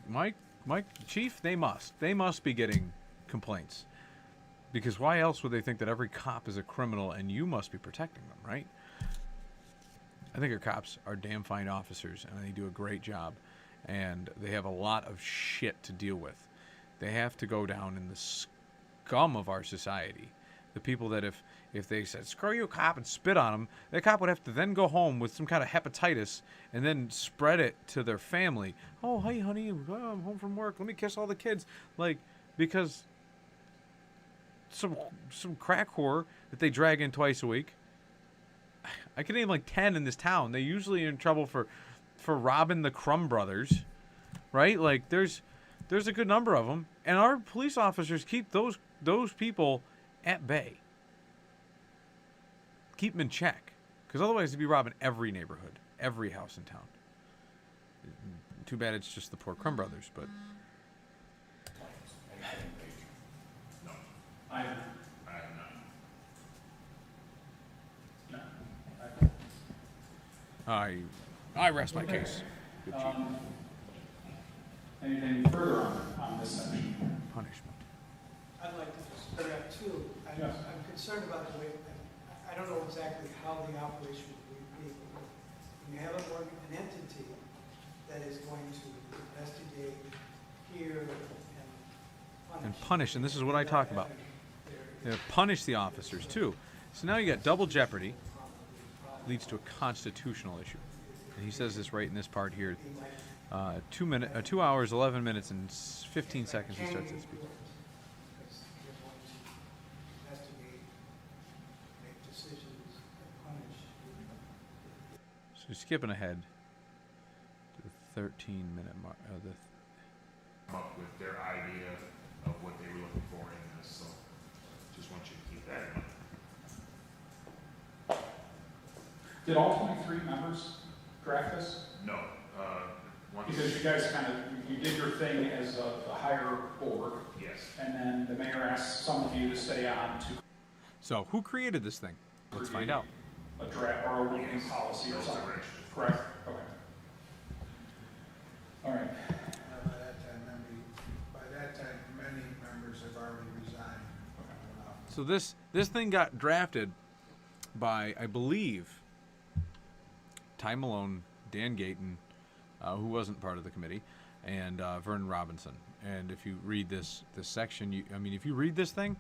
chief, they must be getting complaints, because why else would they think that every cop is a criminal and you must be protecting them, right? I think our cops are damn fine officers and they do a great job, and they have a lot of shit to deal with. They have to go down in the scum of our society. The people that if they said, screw you, cop, and spit on them, that cop would have to then go home with some kind of hepatitis and then spread it to their family. Oh, hey, honey, I'm home from work. Let me kiss all the kids. Like, because some crack whore that they drag in twice a week. I can name like 10 in this town. They usually are in trouble for robbing the Crumb Brothers, right? Like, there's a good number of them. And our police officers keep those people at bay. Keep them in check, because otherwise they'd be robbing every neighborhood, every house in town. Too bad it's just the poor Crumb Brothers, but No, I, I have not. no, I rest my case. Good chief. Anything further on this section? Punishment. I'd like to just bring up too, Yes. I'm concerned about the way, I don't know exactly how the operation will be, but when you have an entity that is going to investigate, hear, and punish. And punish, and this is what I talk about. They punish the officers too. So now you got double jeopardy, leads to a constitutional issue. And he says this right in this part here. 2 hours, 11 minutes, and 15 seconds he starts his speech. Because they're going to investigate, make decisions, and punish. So you're skipping ahead to the 13-minute mark. Come up with their idea of what they were looking for in this, so just want you to keep that in mind. Did all 23 members draft this? No, once, Because you guys kind of, you did your thing as a higher board, yes. and then the mayor asked some of you to stay on to So who created this thing? Let's find out. a draft or a working Yes, policy or those something. are actually- Correct? Okay. All right. By that time, many members have already resigned. So this thing got drafted by, I believe, Ty Malone, Dan Gayton, who wasn't part of the committee, and Vernon Robinson. And if you read this section, if you read this thing,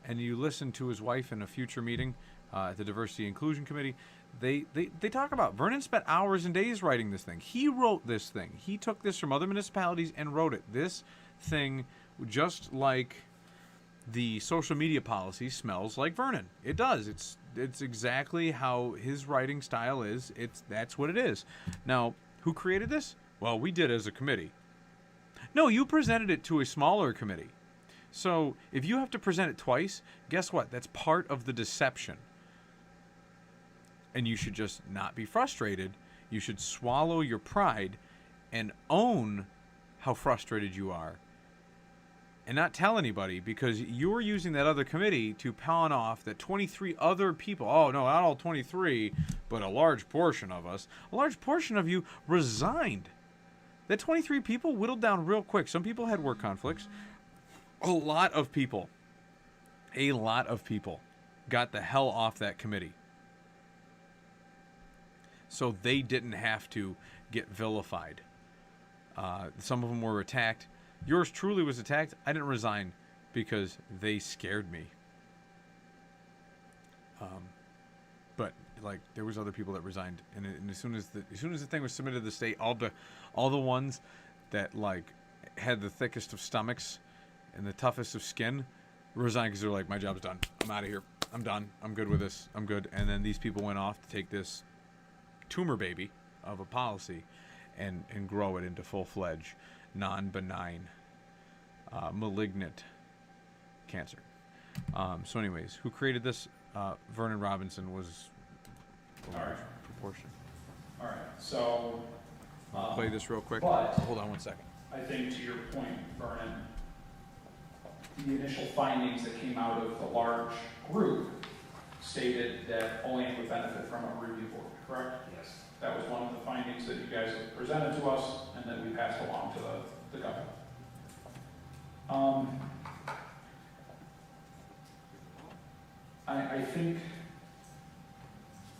and you listen to his wife in a future meeting at the Diversity Inclusion Committee, they talk about Vernon spent hours and days writing this thing. He wrote this thing. He took this from other municipalities and wrote it. This thing, just like the social media policy, smells like Vernon. It does. It's exactly how his writing style is. That's what it is. Now, who created this? Well, we did as a committee. No, you presented it to a smaller committee. So if you have to present it twice, guess what? That's part of the deception. And you should just not be frustrated. You should swallow your pride and own how frustrated you are. And not tell anybody, because you're using that other committee to pawn off that 23 other people. Oh, no, not all 23, but a large portion of us. A large portion of you resigned. That 23 people whittled down real quick. Some people had work conflicts. A lot of people got the hell off that committee. So they didn't have to get vilified. Some of them were attacked. Yours truly was attacked. I didn't resign because they scared me. But like there was other people that resigned, and as soon as the thing was submitted to the state, all the ones that like had the thickest of stomachs and the toughest of skin resigned because they're like, my job's done. I'm out of here. I'm done. I'm good with this. I'm good. And then these people went off to take this tumor baby of a policy and grow it into full-fledged, non-benign, malignant cancer. So anyways, who created this? Vernon Robinson was a large proportion. All right. So I'll play this real quick. but- Hold on one second. I think to your point, Vernon, the initial findings that came out of the large group stated that Olean would benefit from a review board, correct? Yes. That was one of the findings that you guys have presented to us and that we passed along to the governor.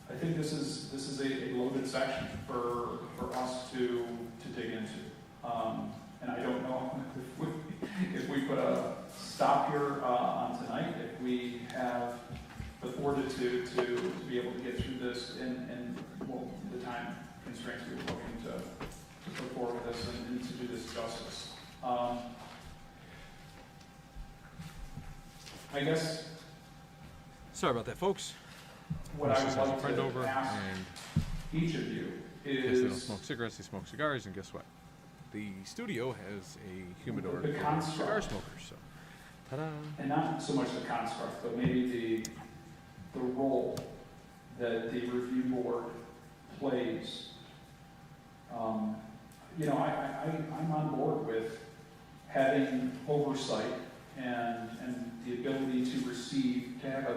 I think this is a loaded section for us to dig into. And I don't know if we put a stop here on tonight, if we have the fortitude to be able to get through this in well, the time constraints we were looking to put forward this and to do this justice. I guess Sorry about that, folks. what I would Just has a like friend to over, ask and each of you guess they don't is smoke cigarettes, they smoke cigars, and guess what? The studio has a humidor The for construct. cigar smokers. So, ta-da! and not so much the construct, but maybe the role that the review board plays. I'm on board with having oversight and the ability to receive, to have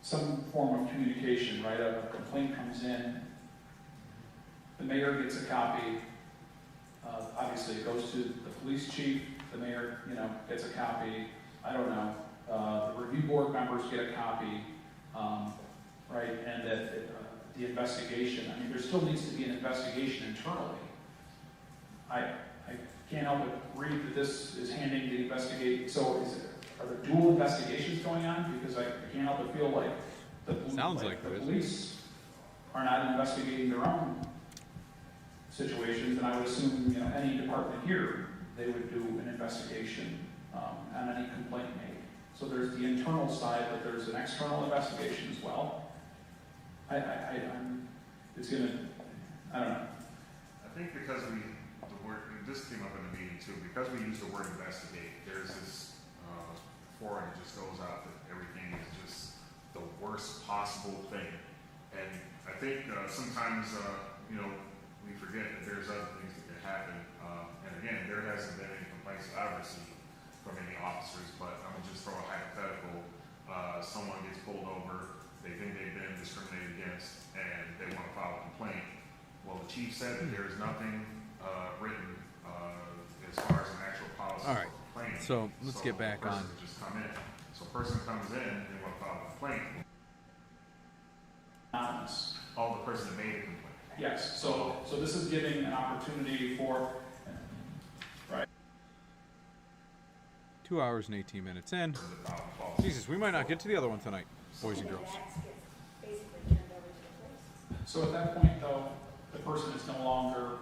some form of communication, right? A complaint comes in, the mayor gets a copy, obviously it goes to the police chief, the mayor, gets a copy, I don't know, the review board members get a copy, right? And that the investigation, there still needs to be an investigation internally. I can't help but read that this is handing the investigate, so are there dual investigations going on? Because I can't help but feel like Sounds like the there is. police are not investigating their own situations, and I would assume, any department here, they would do an investigation on any complaint made. So there's the internal side, but there's an external investigation as well. It's gonna, I don't know. I think because this came up in the meeting too, because we use the word investigate, there's this before, and it just goes out that everything is just the worst possible thing. And I think sometimes, you know, we forget that there's other things that can happen. And again, there hasn't been any complaints that I've received from any officers, but I'm gonna just throw a hypothetical. Someone gets pulled over, they think they've been discriminated against, and they want to file a complaint. Well, the chief said that there is nothing written as far as an actual policy All right. for complaining. So let's get back a person on. would just come in. So a person comes in and they want to file a complaint. Anonymous. Oh, the person that made a complaint. Yes, so this is giving an opportunity for, 2 hours and 18 minutes in. Person that filed the policy. Jesus, we might not get to the other one tonight, boys and girls. That gets basically turned over to the police. so at that point though, the person is no longer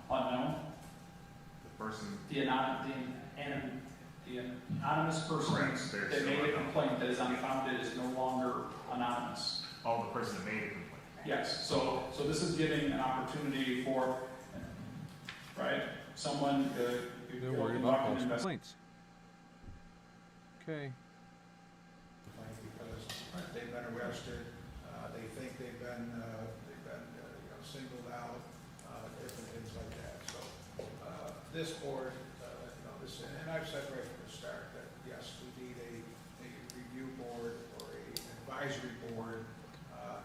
unknown. The person, The anonymous person Correct, they're that still made a unknown. complaint that is unfounded is no longer anonymous. oh, the person that made a complaint. Yes, so this is giving an opportunity for, right, someone, They're worried about false complaints. Okay. Because they've been arrested, they think they've been singled out, different things like that. So, this board, and I've said right from the start that, yes, we need a review board or a advisory board,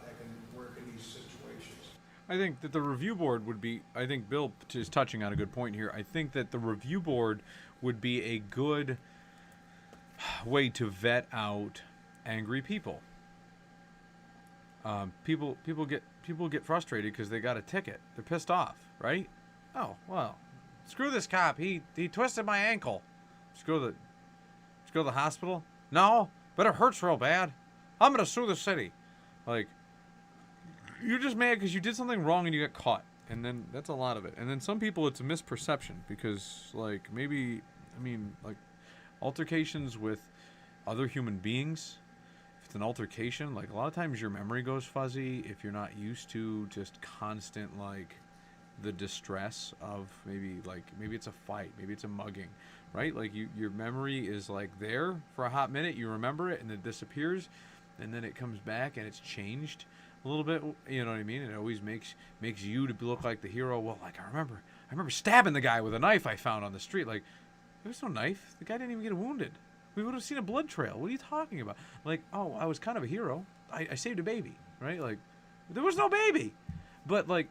that can work in these situations. I think that the review board would be, I think Bill is touching on a good point here. I think that the review board would be a good way to vet out angry people. People get frustrated because they got a ticket. They're pissed off, right? Oh, well, screw this cop. He twisted my ankle. Just go to the hospital? No, but it hurts real bad. I'm gonna sue the city. Like, you're just mad because you did something wrong and you got caught. And then that's a lot of it. And then some people, it's a misperception because, like, maybe, I mean, like, altercations with other human beings, if it's an altercation, like, a lot of times your memory goes fuzzy if you're not used to just constant, like, the distress of maybe it's a fight, maybe it's a mugging, right? Like, your memory is, like, there for a hot minute, you remember it, and it disappears, and then it comes back and it's changed a little bit, you know what I mean? It always makes you to look like the hero. Well, like, I remember stabbing the guy with a knife I found on the street. Like, there was no knife. The guy didn't even get wounded. We would have seen a blood trail. What are you talking about? Like, oh, I was kind of a hero. I saved a baby, right? Like, there was no baby. But, like,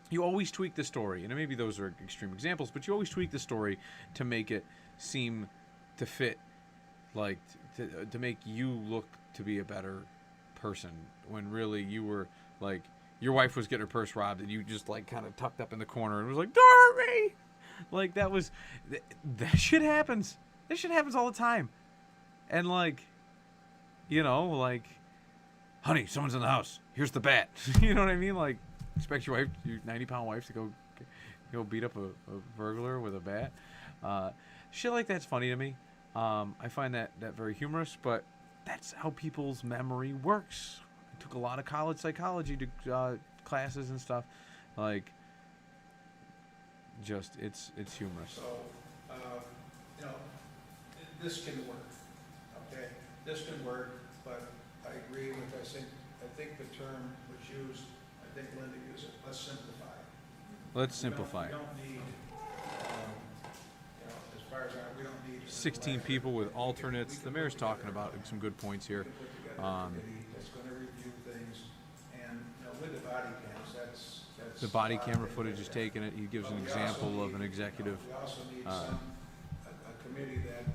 you always tweak the story. And maybe those are extreme examples, but you always tweak the story to make it seem to fit, like, to make you look to be a better person when really you were, like, your wife was getting her purse robbed and you just, like, kind of tucked up in the corner and was like, don't hurt me. Like, that shit happens. This shit happens all the time. And, like, you know, like, honey, someone's in the house. Here's the bat. You know what I mean? Like, expect your 90-pound wife to go beat up a burglar with a bat. Shit like that's funny to me. I find that very humorous, but that's how people's memory works. I took a lot of college psychology classes and stuff. Like, just it's humorous. So, you know, this can work, okay? This can work, but I agree with, I think the term was used, I think Linda used it, let's simplify. Let's simplify. We don't need, you know, as far as we don't need 16 people with alternates. The mayor's talking about some good points here. We can put together a committee that's gonna review things, and, you know, with the body cams, that's. The body camera footage is taking it. He gives an example of an executive. We also need a committee that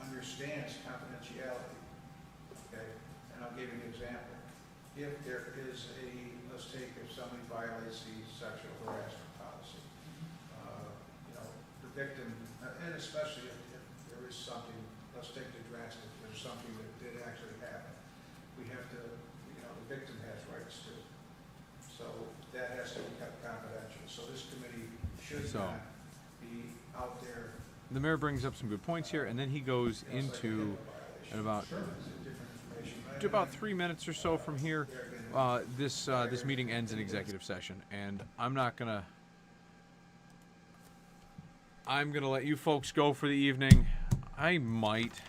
understands confidentiality, okay? And I'll give you an example. If there is let's take if somebody violates the sexual harassment policy, you know, the victim, and especially if there is something, let's take the drastic, there's something that did actually happen. We have to, you know, the victim has rights too. So that has to be kept confidential. So this committee should not be out there. The mayor brings up some good points here, and then he goes into, at about 3 minutes or so from here, this meeting ends in executive session, and I'm not gonna I'm going to let you folks go for the evening. I might.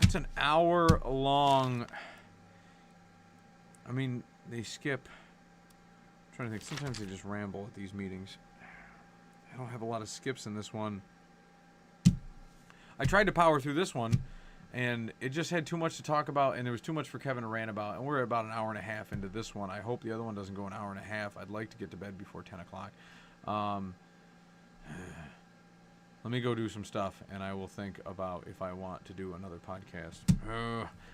It's an hour long. I mean, they skip. I'm trying to think. Sometimes they just ramble at these meetings. I don't have a lot of skips in this one. I tried to power through this one, and it just had too much to talk about, and there was too much for Kevin to rant about, and we're about an hour and a half into this one. I hope the other one doesn't go an hour and a half. I'd like to get to bed before 10 o'clock. Let me go do some stuff, and I will think about if I want to do another podcast.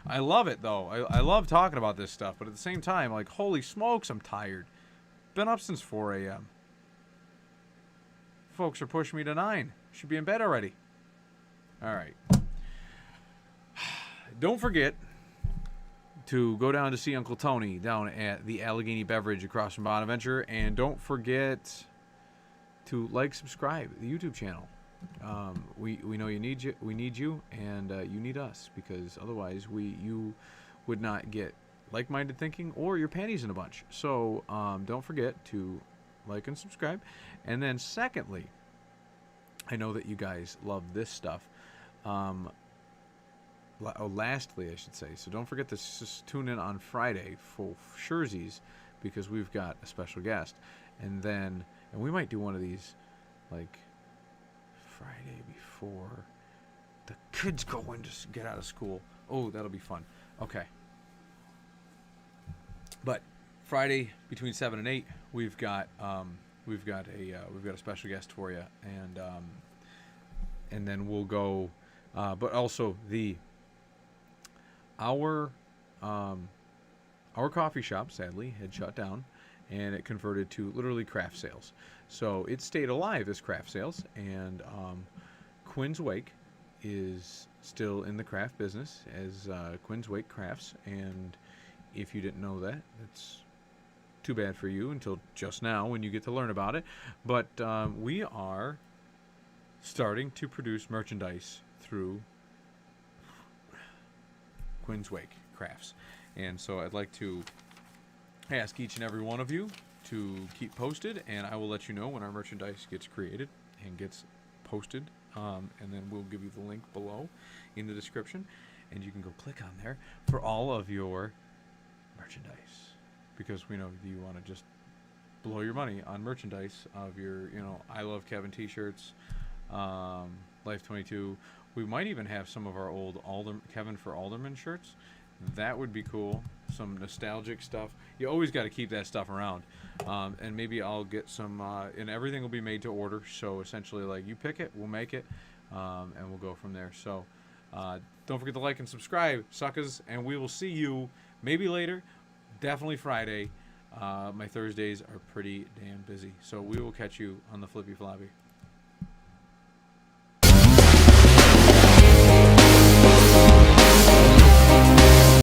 I love it, though. I love talking about this stuff, but at the same time, like, holy smokes, I'm tired. Been up since 4 a.m. Folks are pushing me to 9. Should be in bed already. All right. Don't forget to go down to see Uncle Tony down at the Allegheny Beverage across from Bonaventure, and don't forget to like, subscribe the YouTube channel. We know you need we need you, and you need us, because otherwise you would not get like-minded thinking or your panties in a bunch. So don't forget to like and subscribe. And then secondly, I know that you guys love this stuff. Lastly, I should say, so don't forget to just tune in on Friday for Scherzies, because we've got a special guest. And we might do one of these like Friday before the kids go in to get out of school. Oh, that'll be fun. Okay. But Friday between 7 and 8, we've got a special guest for you, and then we'll go. But also our coffee shop sadly had shut down, and it converted to literally craft sales. So it stayed alive as craft sales, and Quinn's Wake is still in the craft business as Quinn's Wake Crafts. And if you didn't know that, it's too bad for you until just now when you get to learn about it. But we are starting to produce merchandise through Quinn's Wake Crafts. And so I'd like to ask each and every one of you to keep posted, and I will let you know when our merchandise gets created and gets posted, and then we'll give you the link below in the description, and you can go click on there for all of your merchandise, because we know you want to just blow your money on merchandise of your, I Love Kevin t-shirts, Life22. We might even have some of our old Kevin for Alderman shirts. That would be cool. Some nostalgic stuff. You always got to keep that stuff around. And maybe I'll get some, and everything will be made to order. So essentially, like, you pick it, we'll make it, and we'll go from there. So don't forget to like and subscribe, suckers, and we will see you maybe later, definitely Friday. My Thursdays are pretty damn busy. So we will catch you on the Flippy Floppy.